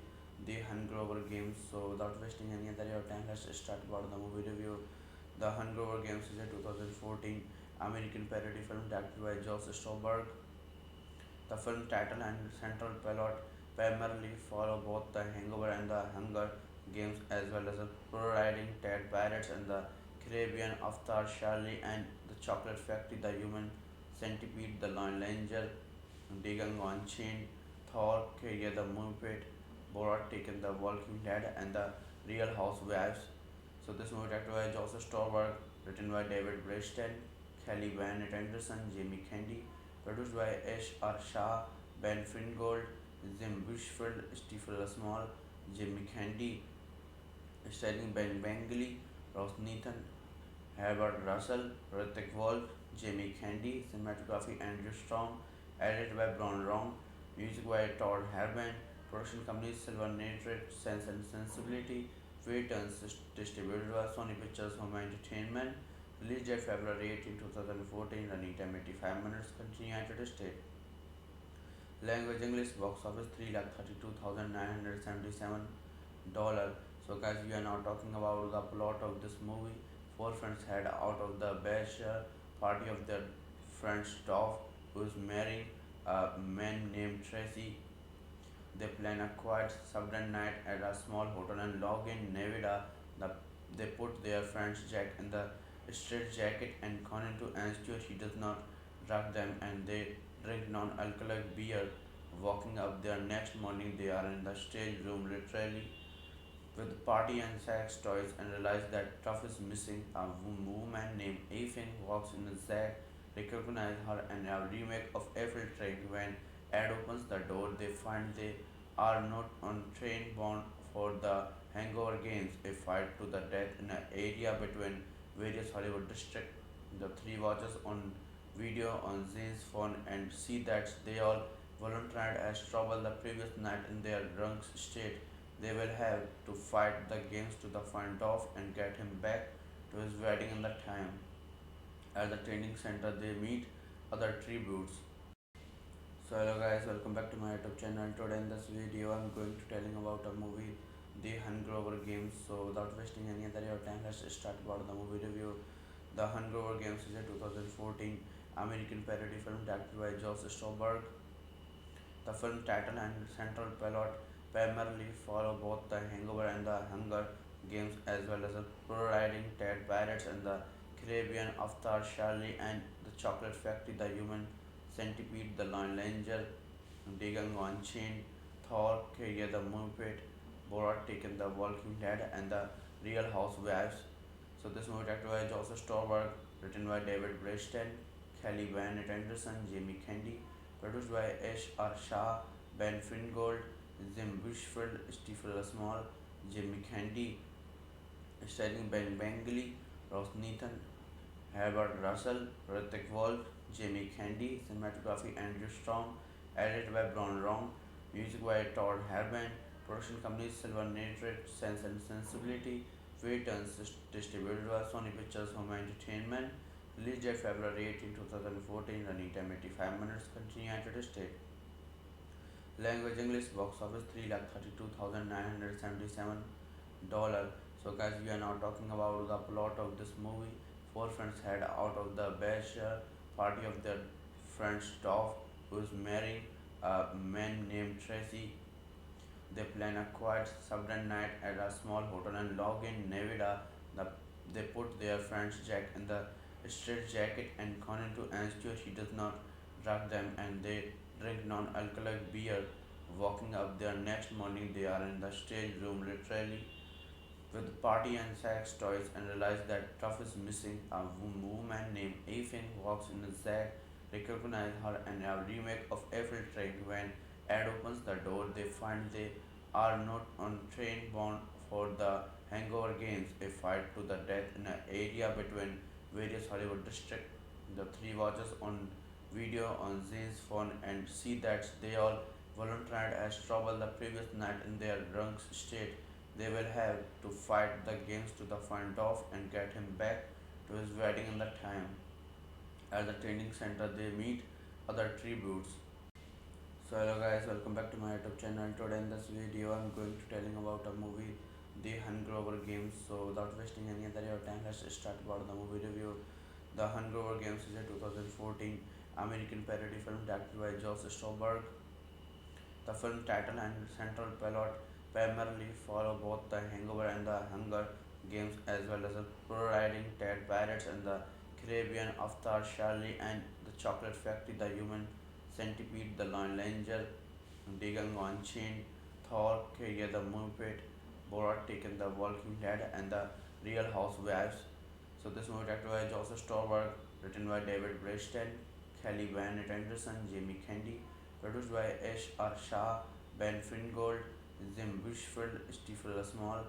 The Hangover Games. So without wasting any other your time, let's start about the movie review. The Hangover Games is a 2014 American parody film directed by Josh Stolberg. The film title and central plot primarily follow both the Hangover and the Hunger Games, as well as the pro-riding Ted Pirates and the Caribbean, Avatar, Charlie and the Chocolate Factory, the Human Centipede, the Lone Ranger, Django Unchained, Thor, Career the Muppet, Borat Taken, the Walking Dead, and the Real Housewives. So this movie directed by Joseph Stolberg, written by David Breston, Kelly Van Anderson, Jamie Candy, produced by Ash R. Shah, Ben Fingold, Jim Bushfield, Stephen Small, Jamie Candy, starring Ben Bengali, Ross Nathan, Herbert Russell, Hrithik Wolf, Jamie Candy, cinematography Andrew Strong, edited by Brian Wrong, music by Todd Herman, production company Silver Nitrate, Sense and Sensibility, Returns distributed by Sony Pictures Home Entertainment, released date February 18, 2014, running time 85 minutes, country United States. Language English, box office $332,977. So guys, we are now talking about the plot of this movie. Four friends head out of the bachelor party of their friend Stoff, who is marrying a man named Tracy. They plan a quiet suburban night at a small hotel in Logan, Nevada. The, they put their friend's Jack in the straitjacket and Conan to ensure he does not drug them, and they drink non-alcoholic beer. Waking up their next morning, they are in the stage room literally with party and sex toys and realize that Tuff is missing. A woman named Ethan walks in and Zack recognize her in a remake of Eiffel Train. When Ed opens the door, they find they are not on train bound for the Hangover Games, a fight to the death in an area between various Hollywood districts. The three watchers on video on Zane's phone and see that they all volunteered as trouble the previous night in their drunk state. They will have to fight the games to the find off and get him back to his wedding in the time. At the training center, they meet other tributes. So hello guys, welcome back to my YouTube channel. Today in this video, I'm going to telling about a movie, The Hangover Games. So without wasting any other your time, let's start about the movie review. The Hangover Games is a 2014 American parody film directed by Josh Stolberg. The film title and central plot primarily follow both the Hangover and the Hunger Games, as well as the pro-riding Ted Pirates and the Caribbean, Avatar, Charlie and the Chocolate Factory, the Human Centipede, the Lone Ranger, Django Unchained, Thor, Career the Muppet, Borat Taken, the Walking Dead, and the Real Housewives. So this movie directed by Joseph Stolberg, written by David Breston, Kelly Van Anderson, Jamie Candy, produced by Ash R. Shah, Ben Fingold, Jim Bushfield, Stephen Small, Jamie Candy, starring Ben Bengali, Ross Nathan, Herbert Russell, Hrithik Wolf, Jamie Candy, cinematography Andrew Strong, edited by Brian Wrong, music by Todd Herman, production company Silver Nitrate, Sense and Sensibility, Returns distributed by Sony Pictures Home Entertainment, released date February 18, 2014, running time 85 minutes, country United States. Language English, box office $332,977. So guys, we are now talking about the plot of this movie. Four friends head out of the bachelor party of their friend Stoff, who is marrying a man named Tracy. They plan a quiet suburban night at a small hotel in Logan, Nevada. The, they put their friend's Jack in the straitjacket and Conan to ensure he does not drug them, and they drink non-alcoholic beer. Waking up their next morning, they are in the stage room literally with party and sex toys and realize that Tuff is missing. A woman named Ethan walks in and Zack recognize her in a remake of Eiffel Train. When Ed opens the door, they find they are not on train bound for the Hangover Games, a fight to the death in an area between various Hollywood districts. The three watchers on video on Zane's phone and see that they all volunteered as trouble the previous night in their drunk state. They will have to fight the games to the find off and get him back to his wedding in the time. At the training center, they meet other tributes. So hello guys, welcome back to my YouTube channel. Today in this video, I'm going to telling about a movie, The Hangover Games. So without wasting any other your time, let's start about the movie review. The Hangover Games is a 2014 American parody film directed by Josh Stolberg. The film title and central plot primarily follow both the Hangover and the Hunger Games, as well as the pro riding Ted Pirates and the Caribbean, Avatar, Charlie and the Chocolate Factory, the Human Centipede, the Lone Ranger, Digging on Chain, Thor, Carrier the Muppet, Borat Taken the Walking Dead, and the Real Housewives. So this movie directed by Joseph Stolberg, written by David Breston, Kelly Van Anderson, Jamie Kennedy, produced by Ash R. Shah, Ben Fingold, Jim Bushfield, Stephen Small,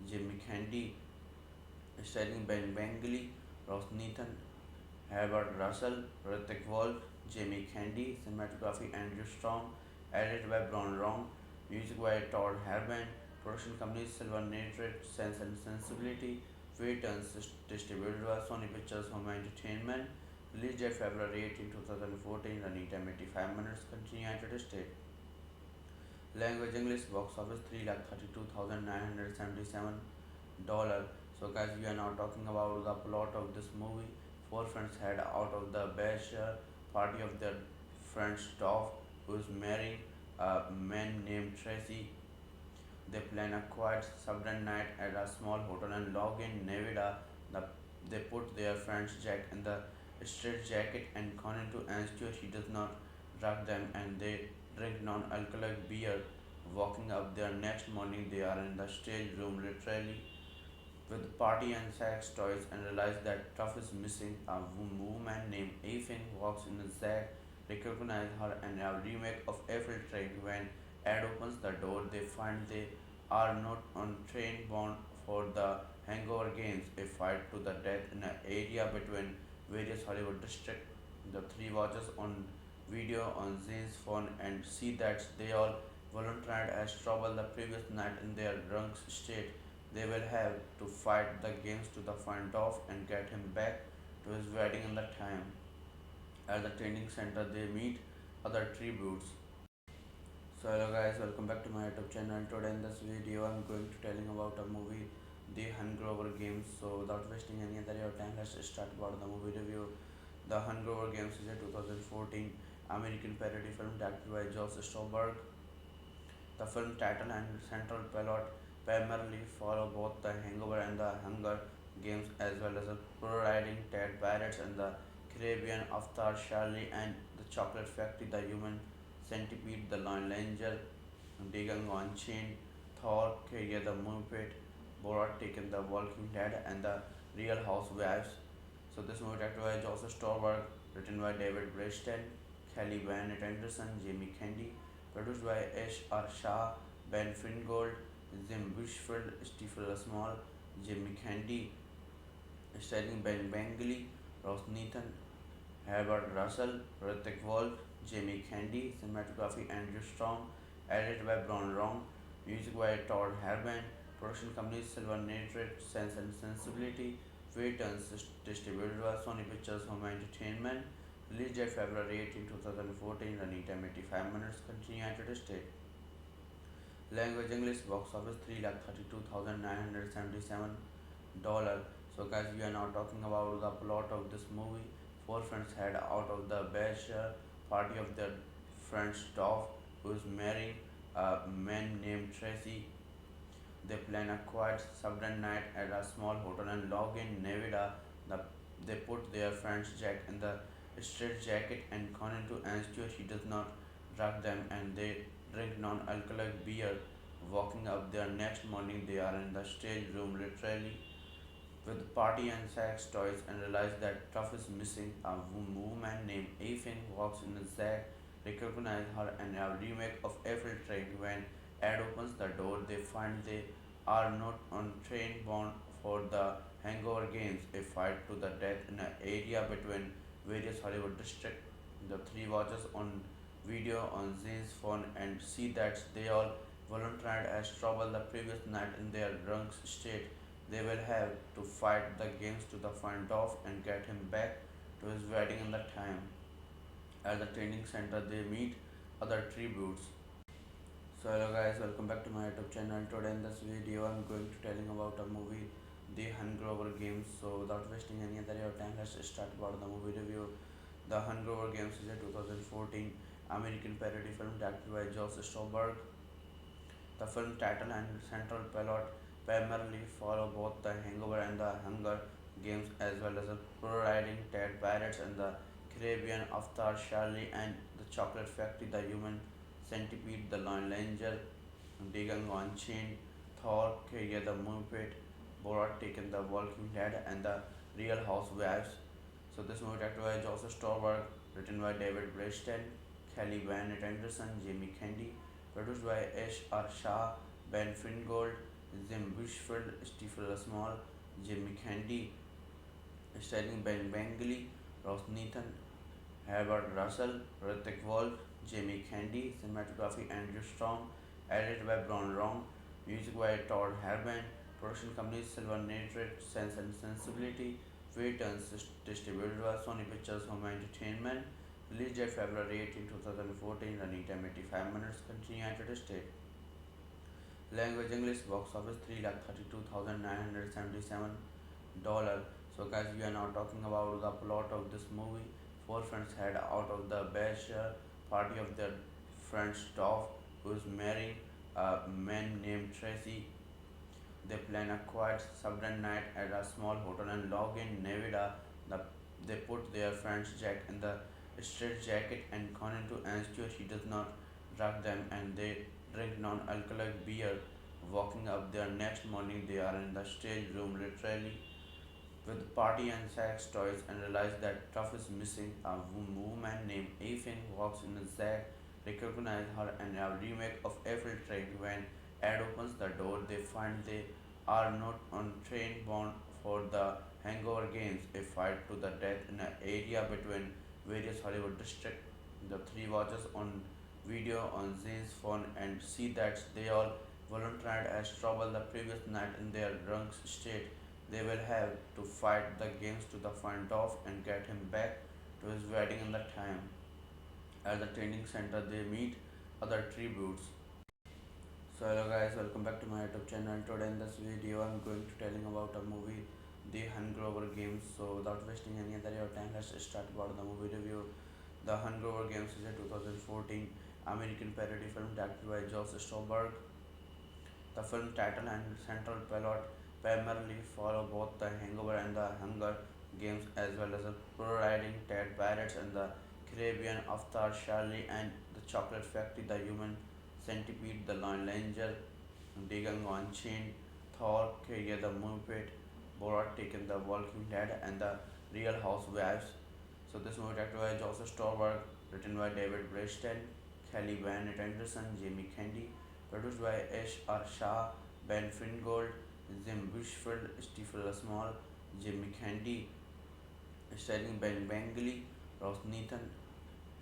Jamie Kennedy, starring Ben Bengali, Ross Nathan, Herbert Russell, Hrithik Wolf, Jamie Kennedy, cinematography Andrew Strong, edited by Brian Wrong, music by Todd Herman, production company Silver Nitrate, Sense and Sensibility, Returns distributed by Sony Pictures Home Entertainment, released date February 18, 2014, running time 85 minutes, country United States. Language English, box office $3,32,977. So guys, we are now talking about the plot of this movie. Four friends head out of the bachelor party of their friend Stoff, who is marrying a man named Tracy. They plan a quiet suburban night at a small hotel in Logan, Nevada. The, they put their friend's Jack in the straight jacket and Conan to ensure he does not drug them, and they drink non-alcoholic beer. Walking up there next morning, they are in the stage room literally with party and sex toys and realize that Tuff is missing. A woman named Ethan walks in. Zack recognize her and a remake of Eiffel Train. When Ed opens the door, they find they are not on train bound for the Hangover Games, a fight to the death in an area between various Hollywood districts. The three watchers on video on Zane's phone and see that they all volunteered as trouble the previous night in their drunk state. They will have to fight the games to the find off and get him back to his wedding in the time. At the training center, they meet other tributes. So hello guys, welcome back to my YouTube channel. Today in this video, I'm going to telling about a movie, The Hangover Games. So without wasting any other your time, let's start about the movie review. The Hangover Games is a 2014 American parody film directed by Josh Stolberg. The film title and central plot primarily follow both the Hangover and the Hunger Games, as well as the pro riding Ted Pirates and the Caribbean, Avatar, Charlie and the Chocolate Factory, the Human Centipede, the Lone Ranger, Digging on Chain, Thor, Carrier the Muppet, Borat Taken the Walking Dead, and the Real Housewives. So this movie directed by Joseph Stolberg, written by David Breston, Kelly Van Anderson, Jamie Kennedy, produced by Ash R. Shah, Ben Fingold, Jim Bushfield, Stephen Small, Jamie Kennedy, starring Ben Bengali, Ross Nathan, Herbert Russell, Hrithik Wolf, Jamie Kennedy, cinematography Andrew Strong, edited by Brian Wrong, music by Todd Herman, production company Silver Nitrate, Sense and Sensibility, Returns distributed by Sony Pictures Home Entertainment, released date February 18, 2014, running time 85 minutes, country United States. Language English, box office $3,32,977. So guys, we are now talking about the plot of this movie. Four friends head out of the bachelor party of their friend Stoff, who is marrying a man named Tracy. They plan a quiet suburban night at a small hotel in Logan, Nevada. The, they put their friend's Jack in the straight jacket and Conan to ensure he does not drug them, and they drink non-alcoholic beer. Walking up there next morning, they are in the stage room literally with party and sex toys and realize that Tuff is missing. A woman named Ethan walks in. Zack recognize her and a remake of Eiffel Train. When Ed opens the door. They find they are not on train bound for the Hangover Games, a fight to the death in an area between various Hollywood districts. The three watchers on video on Zane's phone and see that they all volunteered as trouble the previous night in their drunk state. They will have to fight the games to the front off and get him back to his wedding in the time. At the training center, they meet other tributes. So hello guys, welcome back to my YouTube channel. Today in this video, I'm going to telling about a movie, The Hunger Games. So without wasting any other your time, let's start about the movie review. The Hunger Games is a 2014 American parody film directed by Josh Stolberg. The film title and central plot primarily follow both the Hangover and the Hunger Games, as well as the pro-riding Ted Pirates and the Caribbean Avatar, Charlie and the Chocolate Factory, the Human Centipede, the Lone Ranger, Digging on Chain, Thor, Career the Muppet, Borat Taken the Walking Dead, and the Real Housewives. So this movie directed by Joseph Stolberg, written by David Breston, Kelly Van Anderson, Jamie Kennedy, produced by Ash R. Shah, Ben Fingold, Jim Bushfield, Stephen Small, Jamie Kennedy, starring Ben Bengali, Ross Nathan, Herbert Russell, Hrithik Wolf, Jamie Kennedy, cinematography Andrew Strong, edited by Brian Rong, music by Todd Herman, production company Silver Nitrate, Sense and Sensibility, Returns distributed by Sony Pictures Home Entertainment, released date February 18, 2014, running time 85 minutes, continue United States. Language English, box office 3,32,977 dollar. So guys, we are now talking about the plot of this movie. Four friends head out of the bachelor party of their friend Stoff, who is marrying a man named Tracy. They plan a quiet suburban night at a small hotel in Logan, Nevada. The, they put their friend's Jack in the straight jacket and Conan to ensure he does not drug them, and they drink non-alcoholic beer. Walking up there next morning, they are in the stage room literally with party and sex toys and realize that Tuff is missing. A woman named Ethan walks in. Zack recognize her and a remake of Eiffel Train. When Ed opens the door, they find they are not on train bound for the Hangover Games, a fight to the death in an area between various Hollywood districts. The three watchers on video on Zane's phone and see that they all volunteered as trouble the previous night in their drunk state. They will have to fight the games to the front off and get him back to his wedding in the time. At the training center, they meet other tributes. So hello guys, welcome back to my YouTube channel. Today in this video, I'm going to telling about a movie, The Hunger Games. So without wasting any other your time, let's start about the movie review. The Hunger Games is a 2014 American parody film directed by Josh Stolberg. The film title and central plot primarily follow both the Hangover and the Hunger Games, as well as the pro-riding Ted Pirates and the Caribbean Avatar, Charlie and the Chocolate Factory, the Human Centipede, the Lone Ranger, Digging on Chain, Thor, Career the Muppet, Borat Taken the Walking Dead, and the Real Housewives. So this movie directed by Joseph Stolberg, written by David Breston, Kelly Van Anderson, Jamie Kennedy, produced by Ash R. Shah, Ben Fingold, Jim Bushfield, Stephen Small, Jamie Kennedy, starring Ben Bengali, Ross Nathan,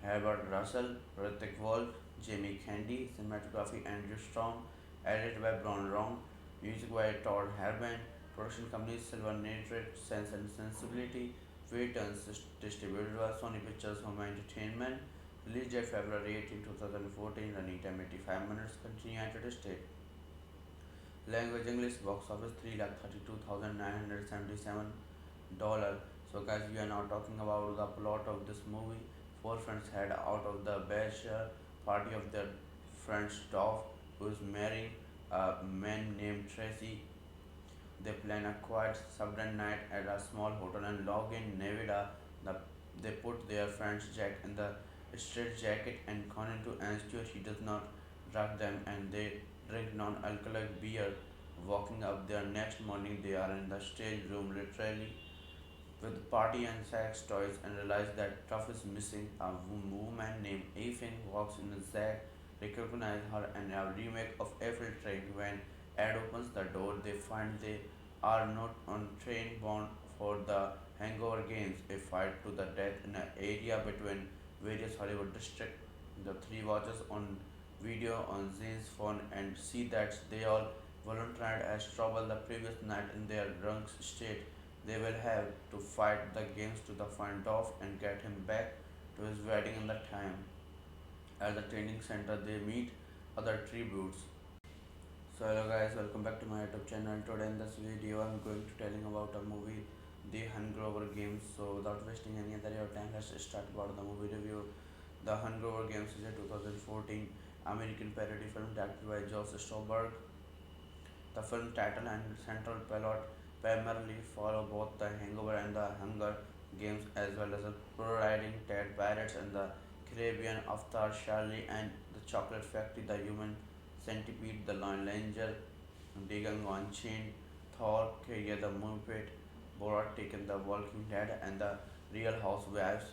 Herbert Russell, Hrithik Wolf, Jamie Kennedy, cinematography Andrew Strong, edited by Brian Rong, music by Todd Herman, production company Silver Nitrate, Sense and Sensibility, Returns distributed by Sony Pictures Home Entertainment, released date February 18, 2014, running time 85 minutes, continue United States. Language English, box office 3,32,977 dollar. So guys, we are now talking about the plot of this movie. Four friends head out of the bachelor party of their friend Stoff, who is marrying a man named Tracy. They plan a quiet suburban night at a small hotel in Logan, Nevada. The, they put their friend's Jack in the straight jacket and Conan to ensure he does not drug them, and they drink non-alcoholic beer. Walking up there next morning, they are in the stage room literally with party and sex toys and realize that Tuff is missing. A woman named Ethan walks in. Zack recognize her in a remake of Eiffel Train. When Ed opens the door, they find they are not on train bound for the Hangover Games, a fight to the death in an area between various Hollywood districts. The three watchers on video on Zane's phone and see that they all volunteered as trouble the previous night in their drunk state. They will have to fight the games to the find off and get him back to his wedding in the time. At the training center, they meet other tributes. So hello guys, welcome back to my YouTube channel. Today in this video, I'm going to telling about a movie, The Hangover Games. So without wasting any other your time, let's start about the movie review. The Hangover Games is a 2014 American parody film directed by Josh Stolberg. The film title and central plot primarily follow both the Hangover and the Hunger Games, as well as the pro-riding Ted Pirates and the Caribbean, Avatar, Charlie and the Chocolate Factory, the Human Centipede, the Lone Ranger, Dagon Unchained, Thor, Kaya the Muppet, Borat Taken, the Walking Dead, and the Real Housewives.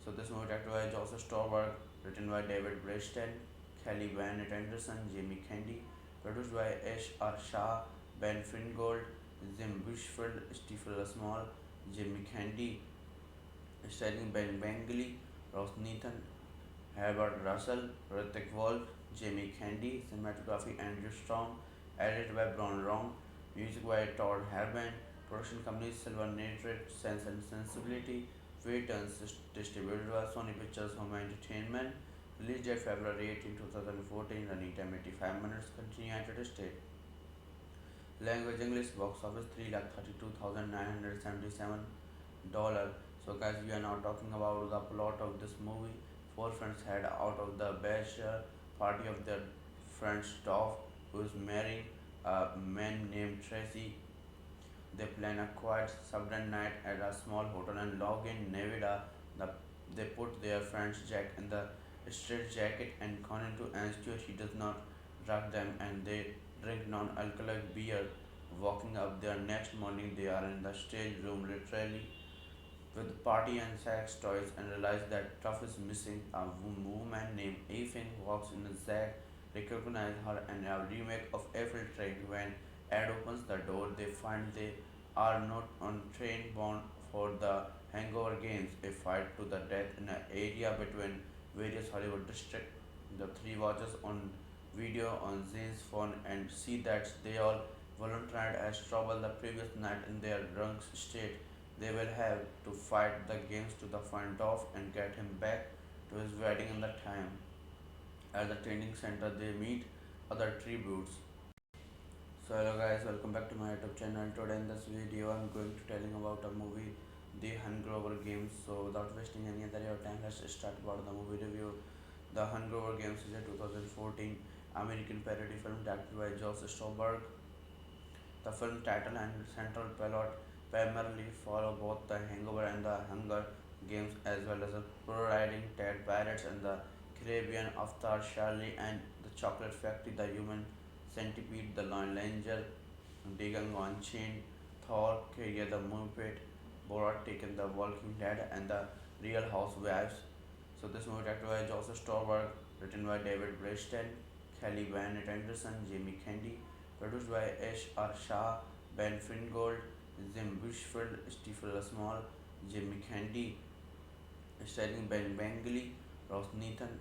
So this movie directed by Joseph Stolberg, written by David Breston, Kelly Bennett Anderson, Jamie Kennedy, produced by Ash R. Shah, Ben Fingold, Jim Bushfield, Stephen Small, Jamie Kennedy, starring Ben Bengali, Ross Nathan, Herbert Russell, Hrithik Wolf, Jamie Kennedy, cinematography Andrew Strong, edited by Bron Rong, music by Todd Herman, production company Silver Nitrate, Sense and Sensibility, Waitons, distributed by Sony Pictures Home Entertainment, released date February 18, 2014, running time 85 minutes, country United States. Language English, box office 3,32,977 dollars. So guys, we are now talking about the plot of this movie. Four friends head out of the bachelor party of their friend Stoff, who is marrying a man named Tracy. They plan a quiet suburban night at a small hotel in Logan, Nevada. The, they put their friend's Jack in the straitjacket and Conan to ensure he does not drug them, and they drink non-alcoholic beer. Walking up there next morning, they are in the stage room literally with party and sex toys and realize that Tuff is missing. A woman named Ethan walks in. Zack recognize her in a remake of Eiffel Train. When Ed opens the door, they find they are not on train bound for the Hangover Games, a fight to the death in an area between various Hollywood districts. The three watchers on video on Zane's phone and see that they all volunteered as trouble the previous night in their drunk state. They will have to fight the games to the find off and get him back to his wedding in the time. At the training center, they meet other tributes. So hello guys, welcome back to my YouTube channel. Today in this video, I'm going to telling about a movie, The Hangover Games. So without wasting any other your time, let's start about the movie review. The Hangover Games is a 2014 American parody film directed by Josh Stolberg. The film title and central plot primarily follow both the Hangover and the Hunger Games, as well as the pro-riding Ted Pirates and the Caribbean, Avatar, Charlie and the Chocolate Factory, the Human Centipede, the Lone Ranger, Dagon Unchained, Thor, Kaya the Muppet, Borat Taken, the Walking Dead, and the Real Housewives. So this movie directed by Joseph Stolberg, written by David Breston, Kelly Bennett Anderson, Jamie Kennedy, produced by Ash R. Shah, Ben Fingold, Jim Bushfield, Stephen Small, Jamie Kennedy, starring Ben Bengali, Ross Nathan,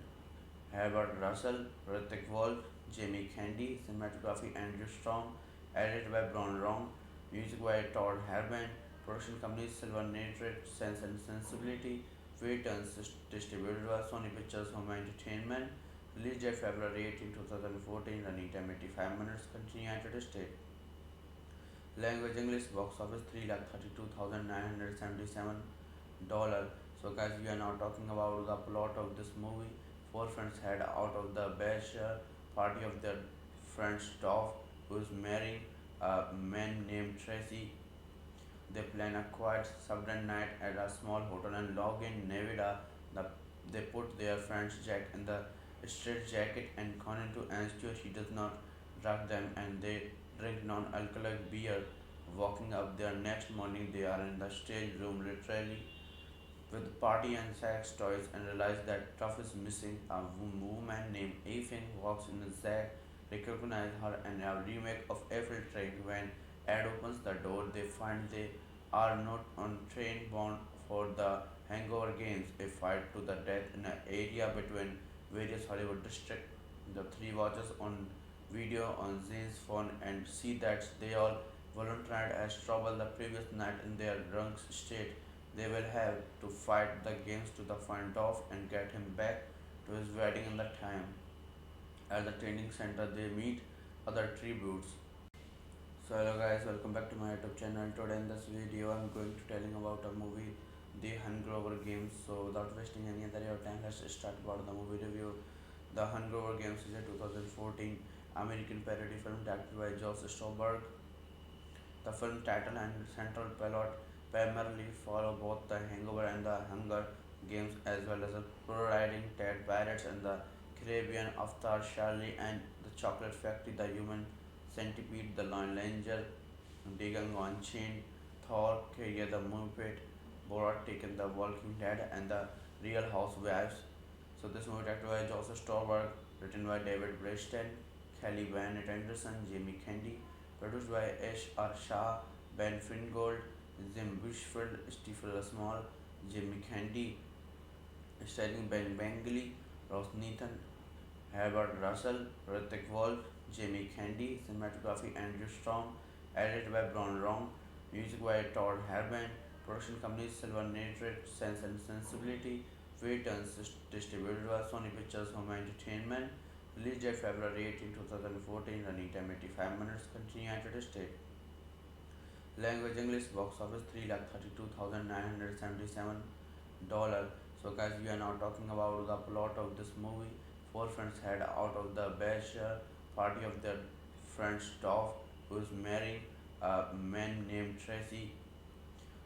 Herbert Russell, Hrithik Wolf, Jamie Kennedy, cinematography Andrew Strong, edited by Bron Rong, music by Todd Herman, production company Silver Nitrate, Sense and Sensibility, Waitons, distributed by Sony Pictures Home Entertainment, released date February 18, 2014, running time 85 minutes, country United States. Language English, box office 3,32,977 dollars. So guys, we are now talking about the plot of this movie. Four friends head out of the bachelor party of their friend Stoff, who is marrying a man named Tracy. They plan a quiet suburban night at a small hotel in Logan, Nevada. The, they put their friend's Jack in the straitjacket and Conan to ensure he does not drug them, and they drink non-alcoholic beer. Walking up there next morning, they are in the stage room literally with party and sex toys and realize that Truff is missing. A woman named Afin walks in and Zack recognize her in a remake of Eiffel Train. When Ed opens the door, they find they are not on train bound for the Hangover Games, a fight to the death in an area between various Hollywood districts. The three watches on video on Zane's phone and see that they all volunteered as trouble the previous night in their drunk state. They will have to fight the games to the find off and get him back to his wedding in the time. At the training center, they meet other tributes. So hello guys, welcome back to my YouTube channel. Today in this video, I'm going to telling about a movie, The Hangover Games. So without wasting any other your time, let's start about the movie review. The Hangover Games is a 2014 American parody film directed by Josh Stolberg. The film title and central plot primarily follow both the Hangover and the Hunger Games, as well as the pro-riding Ted Pirates and the Caribbean, Avatar, Charlie and the Chocolate Factory, the Human Centipede, the Lone Ranger, Dagang Unchained, Thor, Carrier the Muppet, Borat Taken, the Walking Dead, and the Real Housewives. So this movie directed by Joseph Stolberg, written by David Breston, Kelly Van Anderson, Jamie Kennedy, produced by Ash R. Shah, Ben Fingold, Jim Bushfield, Stephen Small, Jamie Kennedy, starring Ben Bengali, Ross Nathan, Herbert Russell, Hrithik Wolf, Jamie Kennedy, cinematography Andrew Strong, edited by Brian Rong, music by Todd Herman, production company Silver Nitrate, Sense and Sensibility, Returns, distributed by Sony Pictures Home Entertainment, released date February 18, 2014, running time 85 minutes, country United States. Language English, box office 3,32,977 dollars. So guys, we are now talking about the plot of this movie. Four friends head out of the bachelor party of their friend Stoff, who is marrying a man named Tracy.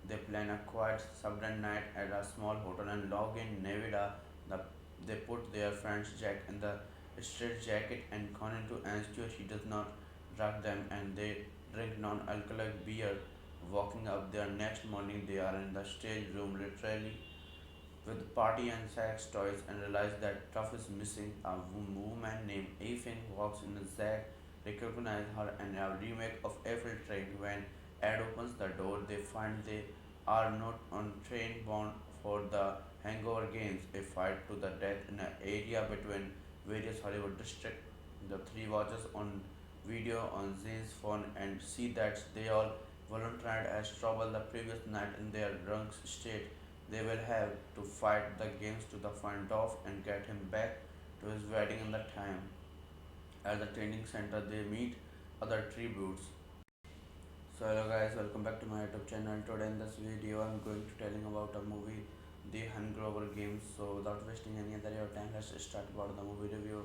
They plan a quiet suburban night at a small hotel in Logan, Nevada. The, they put their friend's Jack in the straight jacket and Conan to ensure he does not drug them, and they drink non-alcoholic beer. Walking up there next morning, they are in the stage room literally with party and sex toys and realize that Truff is missing. A woman named Afin walks in and Zack recognize her in a remake of Eiffel Train. When Ed opens the door, they find they are not on train bound for the Hangover Games, a fight to the death in an area between various Hollywood districts. The three watches on video on Zane's phone and see that they all volunteered as trouble the previous night in their drunk state. They will have to fight the games to the find off and get him back to his wedding in the time. At the training center, they meet other tributes. So hello guys, welcome back to my YouTube channel. Today in this video, I'm going to telling about a movie, The Hangover Games. So without wasting any other your time, let's start about the movie review.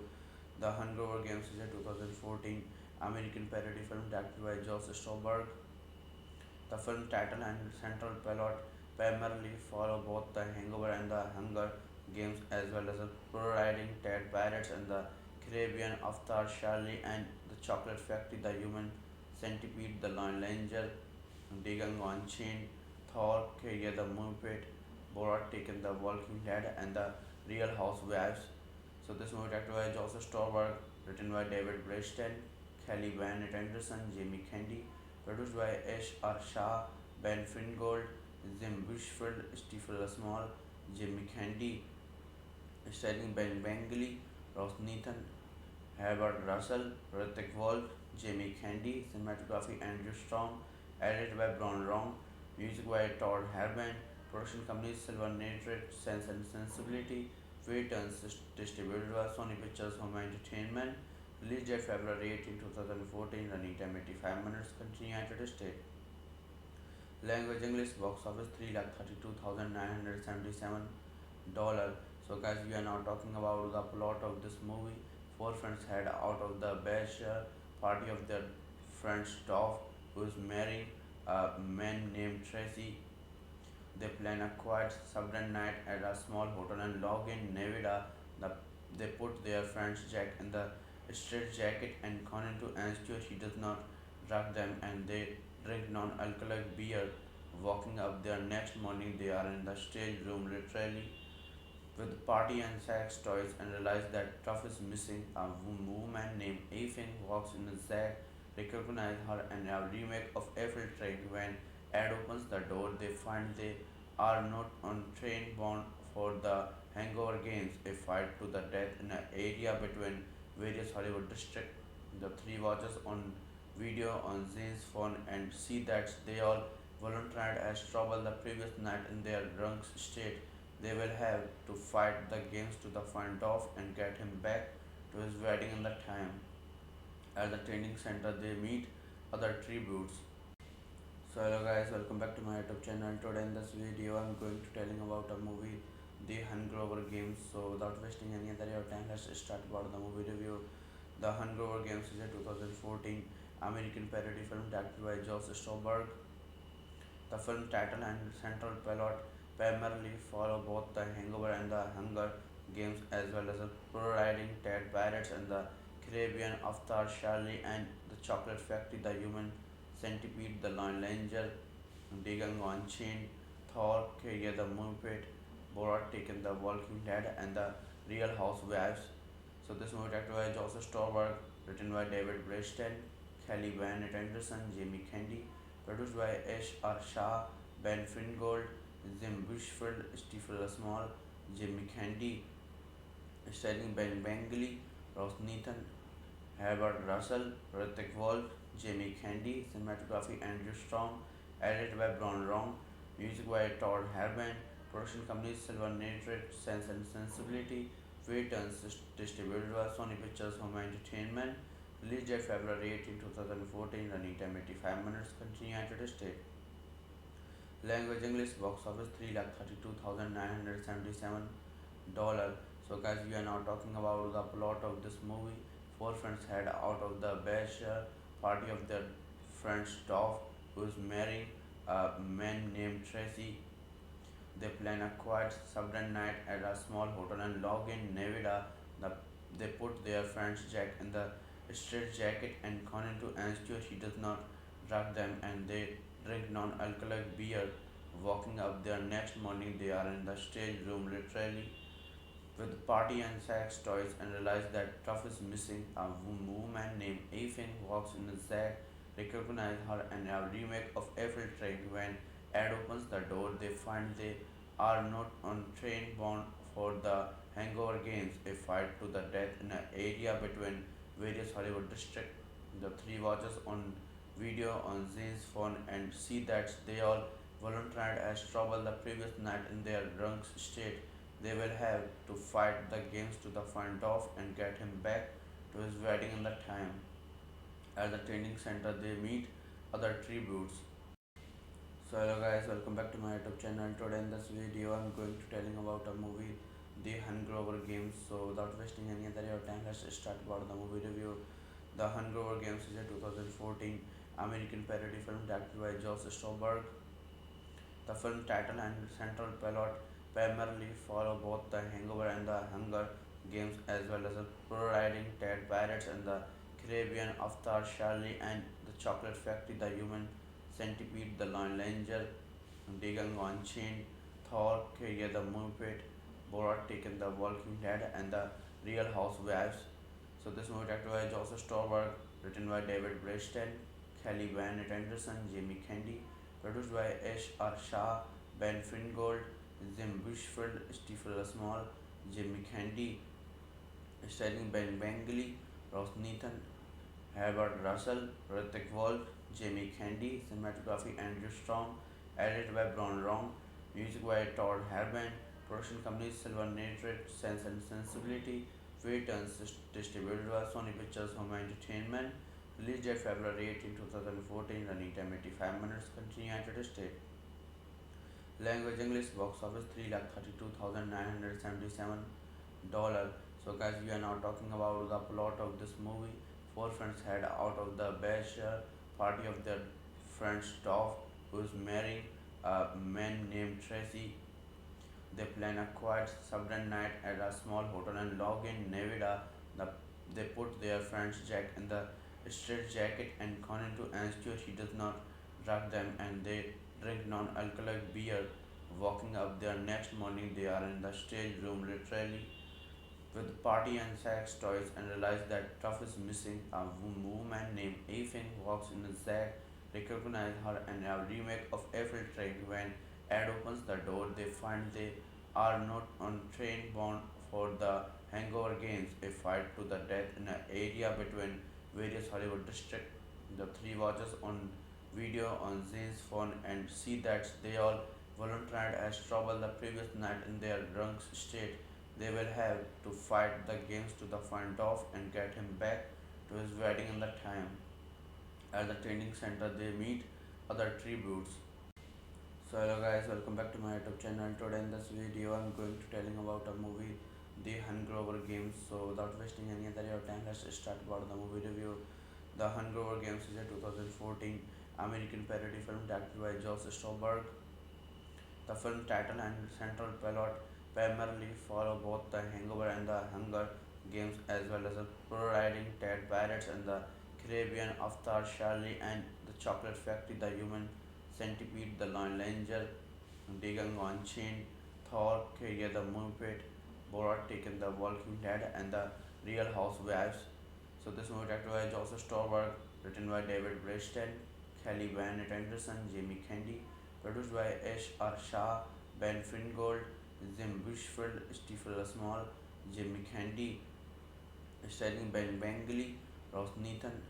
The Hangover Games is a 2014 American parody film directed by Josh Stolberg. The film title and central plot primarily follow both the Hangover and the Hunger Games, as well as the pro-riding Ted Pirates and the Caribbean, Avatar, Charlie and the Chocolate Factory, the Human Centipede, the Lone Ranger, Dagang Unchained, Thor, Carrier the Muppet, Borat Taken, the Walking Dead, and the Real Housewives. So this movie directed by Joseph Stolberg, written by David Breston, Kelly Van Anderson, Jamie Kennedy, produced by Ash R. Shah, Ben Fingold, Jim Bushfield, Stephen Small, Jamie Kennedy, starring Ben Bengali, Ross Nathan, Herbert Russell, Hrithik Wolf, Jamie Kennedy, cinematography Andrew Strong, edited by Brian Rong, music by Todd Herman, production company Silver Nitrate, Sense and Sensibility, Returns, distributed by Sony Pictures Home Entertainment, released date February 18, 2014, running time 85 minutes, country United States. Language English, box office 3,32,977 dollars. So guys, we are now talking about the plot of this movie. Four friends head out of the bachelor party of their friend Stoff, who is marrying a man named Tracy. They plan a quiet suburban night at a small hotel in Logan, Nevada. The, they put their friend's Jack in the straight jacket and Conan to ensure he does not drug them, and they drink non-alcoholic beer. Walking up there next morning, they are in the stage room literally with party and sex toys and realize that Truff is missing. A woman named Afin walks in. Zack recognize her and a remake of Eiffel Train. When Ed opens the door, they find they are not on train bound for the Hangover Games, a fight to the death in an area between various Hollywood districts. The three watchers on video on Zane's phone and see that they all volunteered as trouble the previous night in their drunk state. They will have to fight the games to the front off and get him back to his wedding in the time. At the training center, they meet other tributes. So hello guys, welcome back to my YouTube channel. Today in this video, I'm going to telling about a movie, The Hangover Games. So without wasting any other your time, let's start about the movie review. The Hangover Games is a 2014 American parody film directed by Josh Stolberg. The film title and central plot primarily follow both the Hangover and the Hunger Games, as well as the pro-riding Ted Pirates and the Caribbean Avatar, Charlie and the Chocolate Factory, the Human Centipede, the Lone Ranger, Digging on Chain, Thor, Carrier the Muppet, Borat Taken, the Walking Dead, and the Real Housewives. So this movie directed by Joseph Stolberg, written by David Breston, Kelly Van Anderson, Jamie Candy, produced by Ash R. Shah, Ben Fingold, Jim Bushfield, Stephen Small, Jamie Candy, starring Ben Bengali, Ross Nathan, Herbert Russell, Hrithik Wolf, Jamie Candy, cinematography Andrew Strong, edited by Bron Rong, music by Todd Herban, production company Silver Nitrate, Sense and Sensibility, Waitons, distributed by Sony Pictures Home Entertainment, released date February 18, 2014, running time 85 minutes, continue United States. Language English, box office $332,977. So guys, we are now talking about the plot of this movie. Four friends head out of the bachelor party of their friend Stoff, who is marrying a man named Tracy. They plan a quiet suburban night at a small hotel in Logan, Nevada. The, they put their friend's Jack in the straight jacket and Conan to ensure he does not drug them, and they drink non-alcoholic beer. Walking up there next morning, they are in the stage room literally with party and sex toys and realize that Truff is missing. A woman named Afin walks in. Zack recognize her and a remake of Eiffel Train. When Ed opens the door, they find they are not on train bound for the Hangover Games, a fight to the death in an area between various Hollywood districts. The three watchers on video on Zane's phone and see that they all volunteered as trouble the previous night in their drunk state. They will have to fight the games to the front off and get him back to his wedding in the time. At the training center, they meet other tributes. So hello guys, welcome back to my YouTube channel. Today in this video, I'm going to telling about a movie, The Hangover Games. So without wasting any other your time, let's start about the movie review. The Hangover Games is a 2014 American parody film directed by Josh Stolberg. The film title and central plot primarily follow both the Hangover and the Hunger Games, as well as the pro-riding Ted Pirates and the Caribbean Avatar, Charlie and the Chocolate Factory, the Human Centipede, the Lone Ranger, Digging on Chain, Thor, Carrier the Muppet, Borat Taken, the Walking Dead, and the Real Housewives. So this movie directed by Joseph Stolberg, written by David Breston, Kelly Van Anderson, Jamie Candy, produced by Ash R. Shah, Ben Fingold, Jim Bushfield, Stephen Small, Jamie Candy, starring Ben Bengali, Ross Nathan, Herbert Russell, Hrithik Wolf, Jamie Candy, cinematography Andrew Strong, edited by Bron Rong, music by Todd Herban, production company Silver Nitrate, Sense and Sensibility, Waitons, distributed by Sony Pictures Home Entertainment, released date February 18, 2014, running time 85 minutes, continue United States. Language English, box office $332,977. So guys, we are now talking about the plot of this movie. Four friends head out of the bachelor party of their friend Stoff, who is marrying a man named Tracy. They plan a quiet suburban night at a small hotel in Logan, Nevada. They put their friend's Jack in the straight jacket and Conan to ensure he does not drug them, and they drink non-alcoholic beer. Walking up there next morning, they are in the stage room literally with party and sex toys and realize that Tuff is missing. A woman named Afin walks in a Zack, recognize her and a remake of Eiffel Train. When Ed opens the door, they find they are not on train bound for the Hangover Games, a fight to the death in an area between various Hollywood districts. The three watches on video on Zane's phone and see that they all volunteered as trouble the previous night in their drunk state. They will have to fight the games to the find off and get him back to his wedding in the time. At the training center, they meet other tributes. So hello guys, welcome back to my YouTube channel. Today in this video, I'm going to telling about a movie, The Hangover Games. So without wasting any other your time, let's start about the movie review. The Hangover Games is a 2014 American parody film directed by Josh Stolberg. The film title and central plot primarily follow both the Hangover and the Hunger Games, as well as the pro-riding Ted Pirates and the Caribbean, Avatar, Charlie and the Chocolate Factory, the Human Centipede, the Lone Ranger, Dagon Unchained, Thor, Career the Muppet, Borat Taken, the Walking Dead, and the Real Housewives. So this movie directed by Joseph Stolberg, written by David Breston, Kelly Bennett Anderson, Jamie Kennedy, produced by Ash R. Shah, Ben Fingold, Jim Bushfield, Stephen Small, Jamie Kennedy, starring Ben Bengali, Ross Nathan,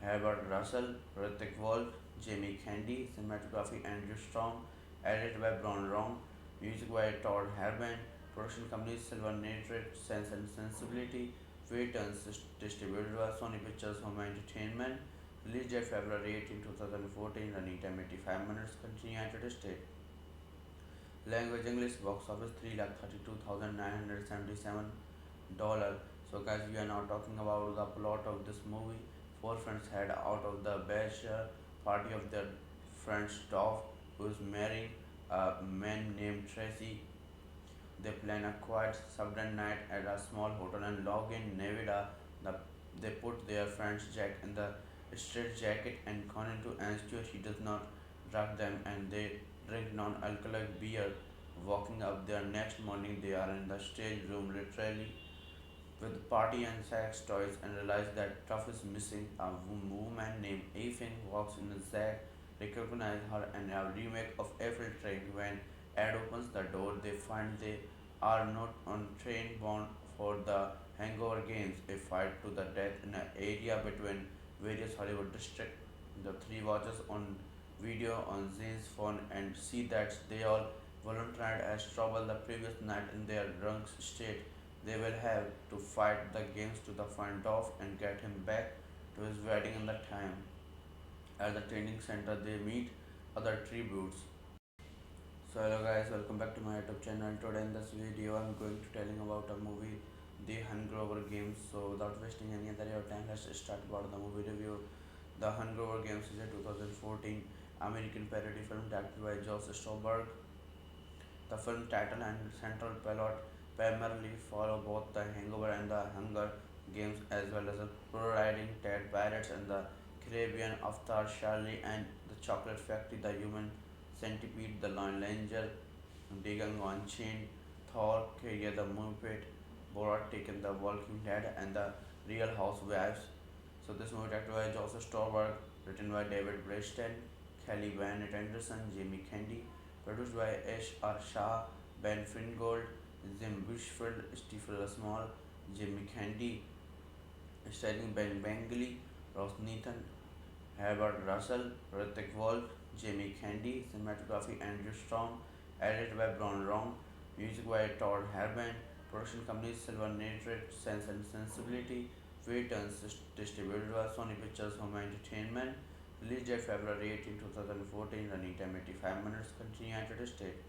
Herbert Russell, Hrithik Wolf, Jamie Kennedy, cinematography Andrew Strong, edited by Brian Wrong, music by Todd Herman, production company Silver Nitrate, Sense and Sensibility, Waitons, distributed by Sony Pictures Home Entertainment, released date February 18, 2014, running time 85 minutes, country United States. Language English, box office $332,977. So guys, we are now talking about the plot of this movie. Four friends head out of the bachelor party of their friend Stoff, who is marrying a man named Tracy. They plan a quiet suburban night at a small hotel in Logan, Nevada. They put their friend's Jack in the straight jacket and Conan to ensure he does not drug them, and they drink non-alcoholic beer. Walking up there next morning, they are in the stage room literally with party and sex toys and realize that Tuff is missing. A woman named Afin walks in a Zack, recognize her and a remake of Eiffel Train. When Ed opens the door, they find they are not on train bound for the Hangover Games, a fight to the death in an area between various Hollywood districts. The three watches on video on Zane's phone and see that they all volunteered as trouble the previous night in their drunk state. They will have to fight the games to the find off and get him back to his wedding in the time. At the training center, they meet other tributes. So hello guys, welcome back to my YouTube channel. Today in this video, I'm going to telling about a movie, The Hangover Games. So without wasting any other your time, let's start about the movie review. The Hangover Games is a 2014 American parody film directed by Josh Stolberg. The film title and central plot primarily follow both the Hangover and the Hunger Games, as well as the pro-riding Ted Pirates and the Caribbean, Avatar, Charlie and the Chocolate Factory, the Human Centipede, the Lone Ranger, Dagon Unchained, Thor, Career the Muppet, Borat Taken, the Walking Dead, and the Real Housewives. So this movie directed by Joseph Stolberg, written by David Breston, Kelly Bennett Anderson, Jamie Kennedy, produced by Ash R. Shah, Ben Fingold, Jim Bushfield, Stephen Small, Jamie Kennedy, starring Ben Bengali, Ross Nathan, Herbert Russell, Hrithik Wolf, Jamie Kennedy, cinematography Andrew Strong, edited by Brian Wrong, music by Todd Herman, production company Silver Nitrate, Sense and Sensibility, Waitons, distributed by Sony Pictures Home Entertainment, released date February 18, 2014, running time 85 minutes, country United States.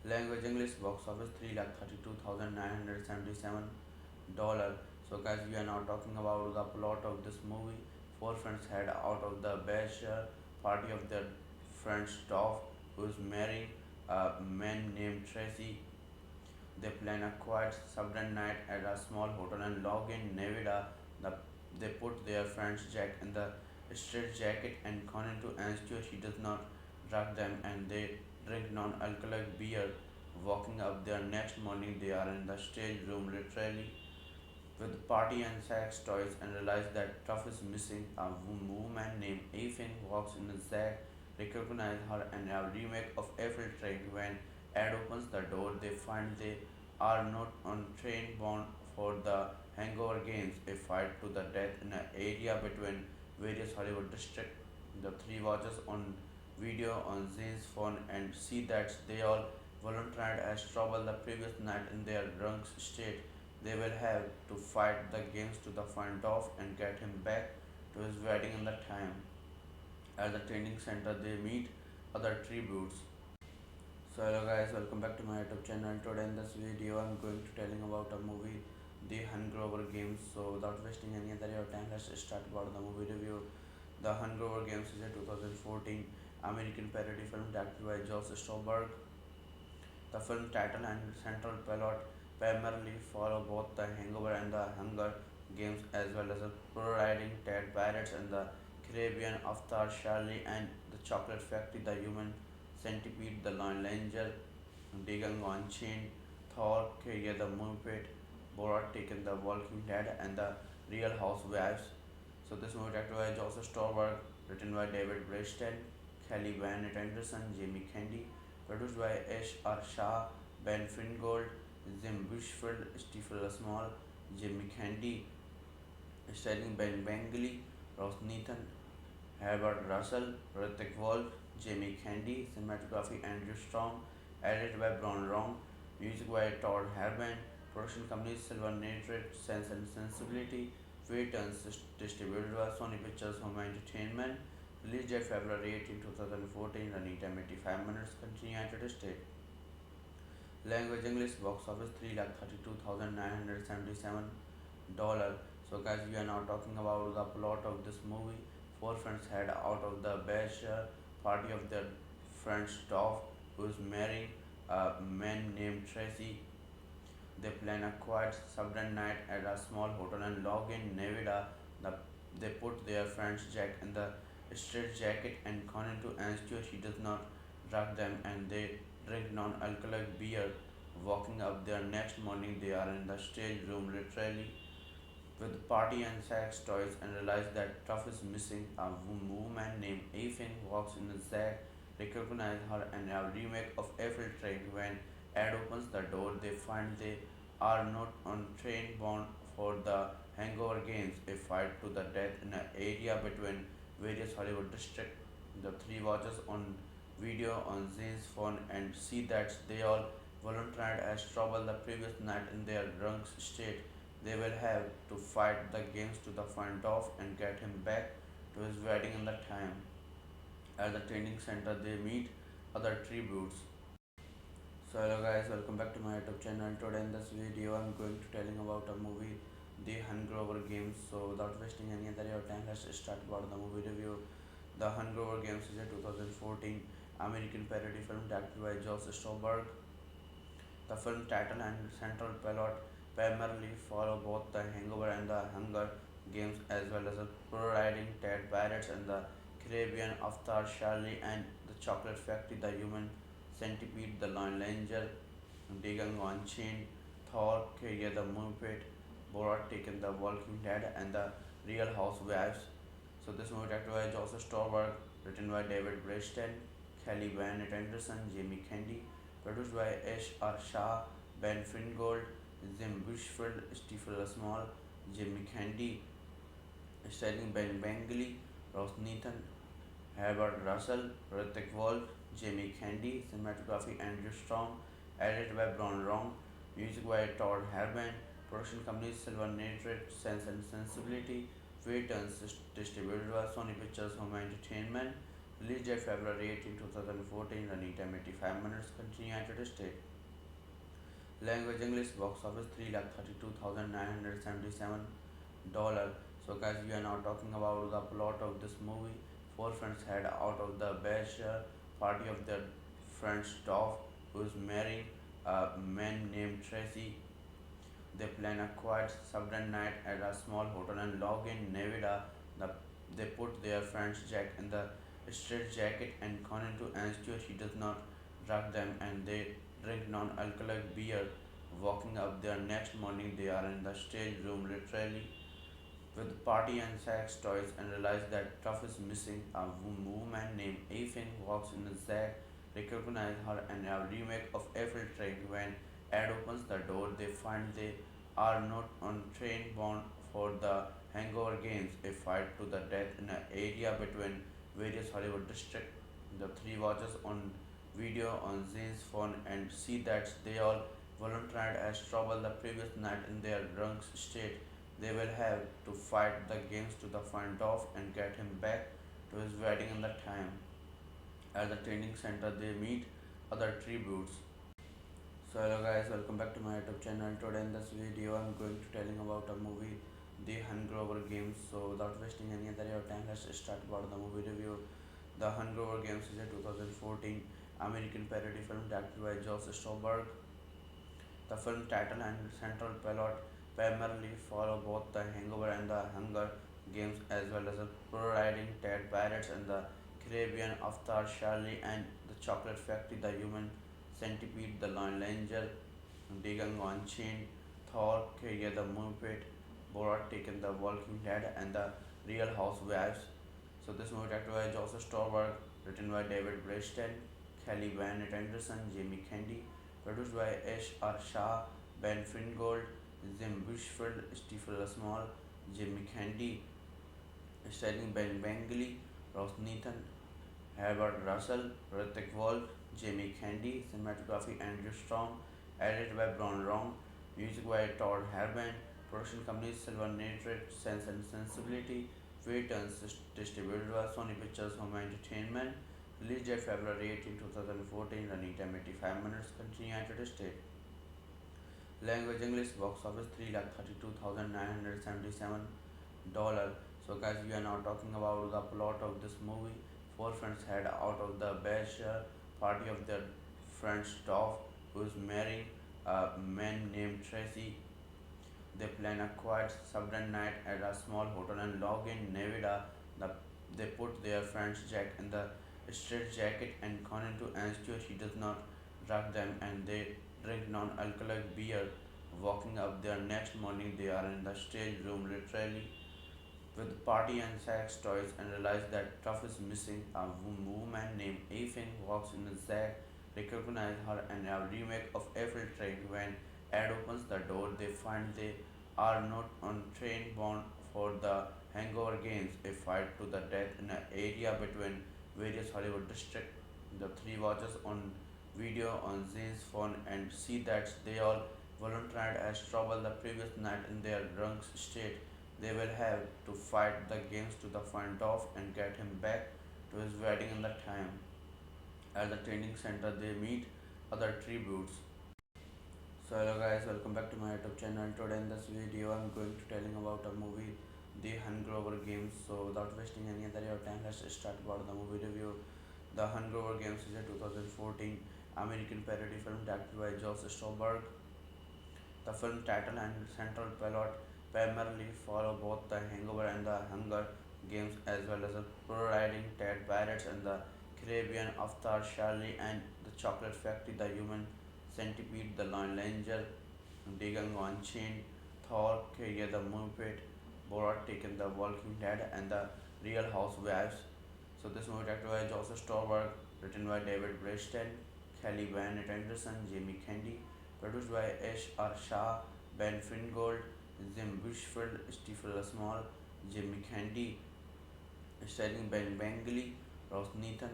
Language English, box office $332,977. So guys, we are now talking about the plot of this movie. Four friends head out of the bachelor party of their friend Stoff, who is marrying a man named Tracy. They plan a quiet suburban night at a small hotel in Logan, Nevada. They put their friend's Jack in the straight jacket and Conan to ensure he does not drug them, and they drink non-alcoholic beer. Waking up their next morning, they are in the stage room literally with party and sex toys and realize that Tuff is missing. A woman named Ethan walks in and Zack recognize her in a remake of Eiffel Train. When Ed opens the door, they find they are not on train bound for the Hangover Games, a fight to the death in an area between various Hollywood districts. The three watches on video on Zane's phone and see that they all volunteered as trouble the previous night in their drunk state. They will have to fight the games to the front off and get him back to his wedding in the time. At the training center, they meet other tributes. So hello guys, welcome back to my YouTube channel. Today in this video, I'm going to telling about a movie, The Hangover Games. So without wasting any other your time, let's start about the movie review. The Hangover Games is a 2014 American parody film directed by Josh Stolberg. The film title and central plot primarily follow both the Hangover and the Hunger Games, as well as the pro-riding Ted Pirates and the Caribbean, Avatar, Charlie and the Chocolate Factory, the Human Centipede, the Lone Ranger, Dagang on Chain, Thor, Kaya the Muppet, Borat Taken, the Walking Dead, and the Real Housewives. So this movie directed by Joseph Stolberg, written by David Breston, Kelly Van Anderson, Jamie Kennedy, produced by Ash R. Shah, Ben Fingold, Jim Bushfield, Stephen Small, Jamie Kennedy, starring Ben Bengali, Ross Nathan, Herbert Russell, Ritik Wolf, Jamie Kennedy, cinematography Andrew Strong, edited by Brown Rong, music by Todd Herman, production company Silver Nitrate, Sense and Sensibility, Returns distributed by Sony Pictures Home Entertainment, released date February 18, 2014, running time 85 minutes, country United States. Language English, box office 3,32,977 dollars. So guys, we are now talking about the plot of this movie. Four friends head out of the bachelor party of their friend Stoff, who is marrying a man named Tracy. They plan a quiet suburban night at a small hotel in Logan, Nevada. The, they put their friend's Jack in the straight jacket and Conan to ensure he does not drug them, and they drink non-alcoholic beer. Waking up their next morning, they are in the stage room literally with party and sex toys and realize that Tuff is missing. A woman named Ethan walks in and Zack recognize her in a remake of Eiffel Train. When Ed opens the door, they find they are not on train bound for the Hangover Games, a fight to the death in an area between various Hollywood districts. The three watches on video on Zane's phone and see that they all volunteered as trouble the previous night in their drunk state. They will have to fight the games to the front off and get him back to his wedding in the time. At the training center, they meet other tributes. So hello guys, welcome back to my YouTube channel. Today in this video, I'm going to telling about a movie, The Hangover Games. So without wasting any other your time, let's start about the movie review. The Hangover Games is a 2014 American parody film directed by Josh Stolberg. The film title and central plot primarily follow both the Hangover and the Hunger Games, as well as the pro-riding Ted Pirates and the Caribbean, Avatar, Charlie and the Chocolate Factory, the Human Centipede, the Lone Ranger, Dagang on Chain, Thor, Kaya the Muppet, Borat Taken, the Walking Dead, and the Real Housewives. So this movie directed by Joseph Stolberg, written by David Breston, Kelly Van Anderson, Jamie Kennedy, produced by Ash R. Shah, Ben Fingold, Jim Bushfield, Stephen Small, Jamie Kennedy, starring Ben Bengali, Ross Nathan, Herbert Russell, Ritik Wolf, Jamie Kennedy, cinematography Andrew Strong, edited by Brown Rong, music by Todd Herman, production company Silver Nitrate, Sense and Sensibility, Returns distributed by Sony Pictures Home Entertainment, released date February 18, 2014, running time 85 minutes, country United States. Language English, box office 3,32,977 dollars. So guys, we are now talking about the plot of this movie. Four friends head out of the bachelor party of their friend Stoff, who is marrying a man named Tracy. They plan a quiet suburban night at a small hotel in Logan, Nevada. The, they put their friend Jack in the straitjacket and Conan to ensure he does not drug them, and they drink non-alcoholic beer. Walking up their next morning, they are in the stage room literally with party and sex toys and realize that Truff is missing. A woman named Afin walks in. Zack recognize her and a remake of Eiffel Train. When Ed opens the door, they find they are not on train bound for the Hangover Games, a fight to the death in an area between various Hollywood districts. The three watches on video on Zane's phone and see that they all volunteered as trouble the previous night in their drunk state. They will have to fight the games to the find off and get him back to his wedding in the time. At the training center, they meet other tributes. So hello guys, welcome back to my YouTube channel. Today in this video, I'm going to telling about a movie, The Hangover Games. So without wasting any other your time, let's start about the movie review. The Hangover Games is a 2014 American parody film directed by Josh Stolberg. The film title and central plot primarily follow both the Hangover and the Hunger Games, as well as the pro-riding Ted Pirates and the Caribbean, Avatar, Charlie and the Chocolate Factory, the Human Centipede, the Lone Ranger, Digging on Chain, Thor, Career the Muppet, Borat Taken, the Walking Dead, and the Real Housewives. So this movie directed by Joseph Stolberg, written by David Breston, Kelly Van Anderson, Jamie Candy, produced by Ash R. Shah, Ben Fingold, Jim Bushfield, Stephen Small, Jimmy Candy, starring Ben Bengali, Ross Nathan, Herbert Russell, Ritik Wolf, Jamie Candy, cinematography Andrew Strong, edited by Brian Rong, music by Todd Herban, production company Silver Nitrate, Sense and Sensibility, Returns, distributed by Sony Pictures Home Entertainment, released date February 18, 2014, running time 85 minutes, country United States. Language English, box office 3,32,977 dollar. So guys, we are now talking about the plot of this movie. Four friends head out of the bachelor party of their friend Stoff, who is marrying a man named Tracy. They plan a quiet suburban night at a small hotel in Logan, Nevada. The, they put their friend's Jack in the straitjacket and Conan to ensure he does not drug them, and they drink non-alcoholic beer. Walking up their next morning, they are in the stage room literally with party and sex toys and realize that Truff is missing. A woman named Afin walks in. Zack recognize her and a remake of Eiffel Train. When Ed opens the door, they find they are not on train bound for the Hangover Games, a fight to the death in an area between various Hollywood districts. The three watches on video on Zane's phone and see that they all volunteered as trouble the previous night in their drunk state. They will have to fight the games to the find off and get him back to his wedding in the time. At the training center, they meet other tributes. So hello guys, welcome back to my YouTube channel. Today in this video, I'm going to telling about a movie, The Hangover Games. So without wasting any other your time, let's start about the movie review. The Hangover Games is a 2014 American parody film directed by Josh Stolberg. The film title and central plot primarily follow both the Hangover and the Hunger Games, as well as the pro-riding Ted Pirates and the Caribbean, Avatar, Charlie and the Chocolate Factory, the Human Centipede, the Lone Ranger, Digging on Chain, Thor, Career the Muppet, Borat Taken, the Walking Dead, and the Real Housewives. So this movie directed by Joseph Stolberg, written by David Breston, Kelly Van Anderson, Jamie Candy, produced by Ash R. Shah, Ben Fingold, Jim Bushfield, Stephen Small, Jimmy Candy, starring Ben Bengali, Ross Nathan,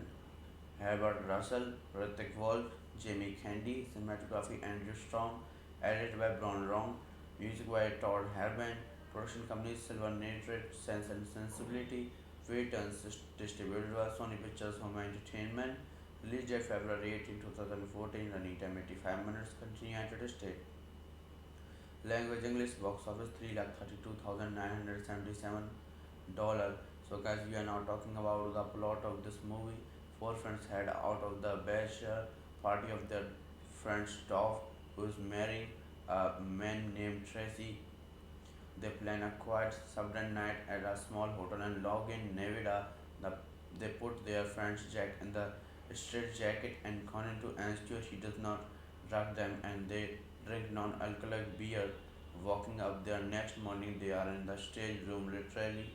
Herbert Russell, Ritik Wolf, Jamie Candy, cinematography Andrew Strong, edited by Brian Rong, music by Todd Herban, production company Silver Nitrate, Sense and Sensibility, Returns, distributed by Sony Pictures Home Entertainment, released date February 18, 2014, running time 85 minutes, country United States. Language English, box office 3,32,977 dollar. So guys, we are now talking about the plot of this movie. Four friends head out of the bachelor party of their friend Stoff, who is marrying a man named Tracy. They plan a quiet suburban night at a small hotel in Logan, Nevada. They put their friend Jack in the straitjacket and Conan to ensure he does not drug them, and they drink non-alcoholic beer. Walking up there next morning, they are in the stage room literally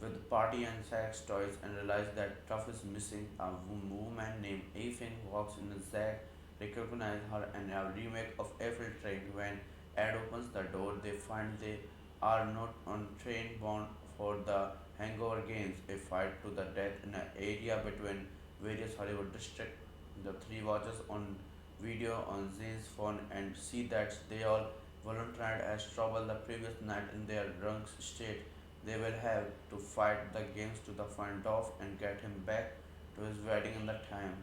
with party and sex toys and realize that Truff is missing. A woman named Afin walks in and Zack recognize her and a remake of Eiffel Train. When Ed opens the door, they find they are not on train bound for the Hangover Games, a fight to the death in an area between various Hollywood districts. The three watches on video on Zane's phone and see that they all volunteered as trouble the previous night in their drunk state. They will have to fight the games to the front off and get him back to his wedding in the time.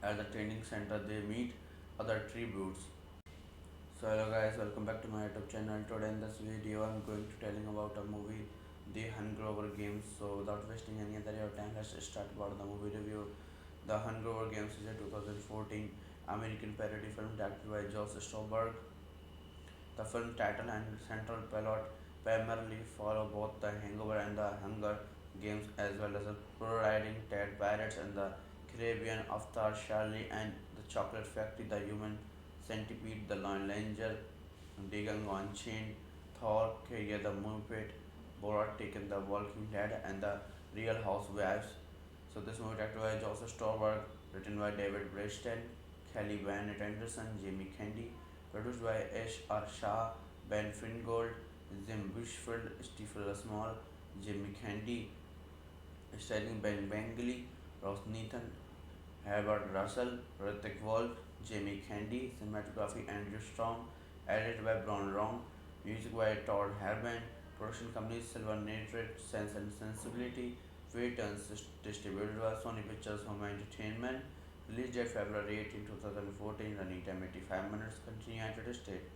At the training center, they meet other tributes. So hello guys, welcome back to my YouTube channel. Today in this video, I'm going to telling about a movie, The Hangover Games. So without wasting any other your time, let's start about the movie review. The Hangover Games is a 2014 American parody film directed by Josh Stolberg. The film title and central plot primarily follow both the Hangover and the Hunger Games, as well as the pro-riding Ted Pirates and the Caribbean, Avatar, Charlie and the Chocolate Factory, the Human Centipede, the Lone Ranger, Django Unchained, Thor, Career the Muppet, Borat Taken, The Walking Dead, and the Real Housewives. So this movie directed by Joseph Stolberg, written by David Breston, Kelly Bennett Anderson, Jamie Kennedy, produced by Ash R. Shah, Ben Fingold, Jim Bushfield, Stephen Small, Jamie Kennedy, starring Ben Bengali, Ross Nathan, Herbert Russell, Hrithik Wolf, Jamie Kennedy, cinematography Andrew Storm, edited by Brian Wrong, music by Todd Herman, production company Silver Nitrate, Sense and Sensibility, Waitons, distributed by Sony Pictures Home Entertainment, released date February 18, 2014, running time 85 minutes, country United States.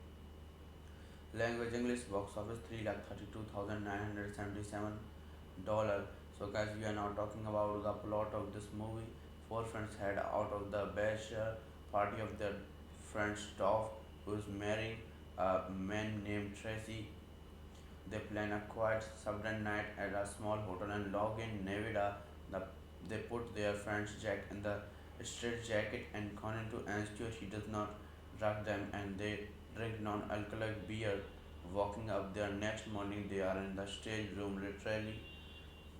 Language English, box office $332,977. So guys, we are now talking about the plot of this movie. Four friends head out of the bachelor party of their friend Stoff, who is marrying a man named Tracy. They plan a quiet suburban night at a small hotel in Logan, Nevada. They put their friend Jack in the straitjacket and Conan to ensure he does not drug them, and they drink non-alcoholic beer. Walking up there next morning, they are in the stage room literally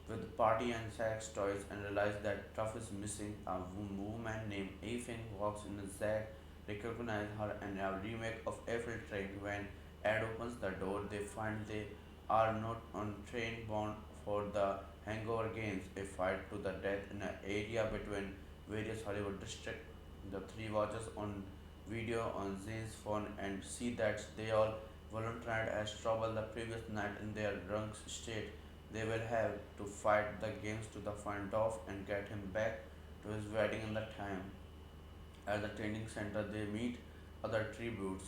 with party and sex toys and realize that Truff is missing. A woman named Afin walks in and Zack recognize her and a remake of Eiffel Train. When Ed opens the door, they find they are not on train bound for the Hangover Games, a fight to the death in an area between various Hollywood districts. The three watches on video on Zane's phone and see that they all volunteered as trouble the previous night in their drunk state. They will have to fight the games to the front off and get him back to his wedding in the time. At the training center, they meet other tributes.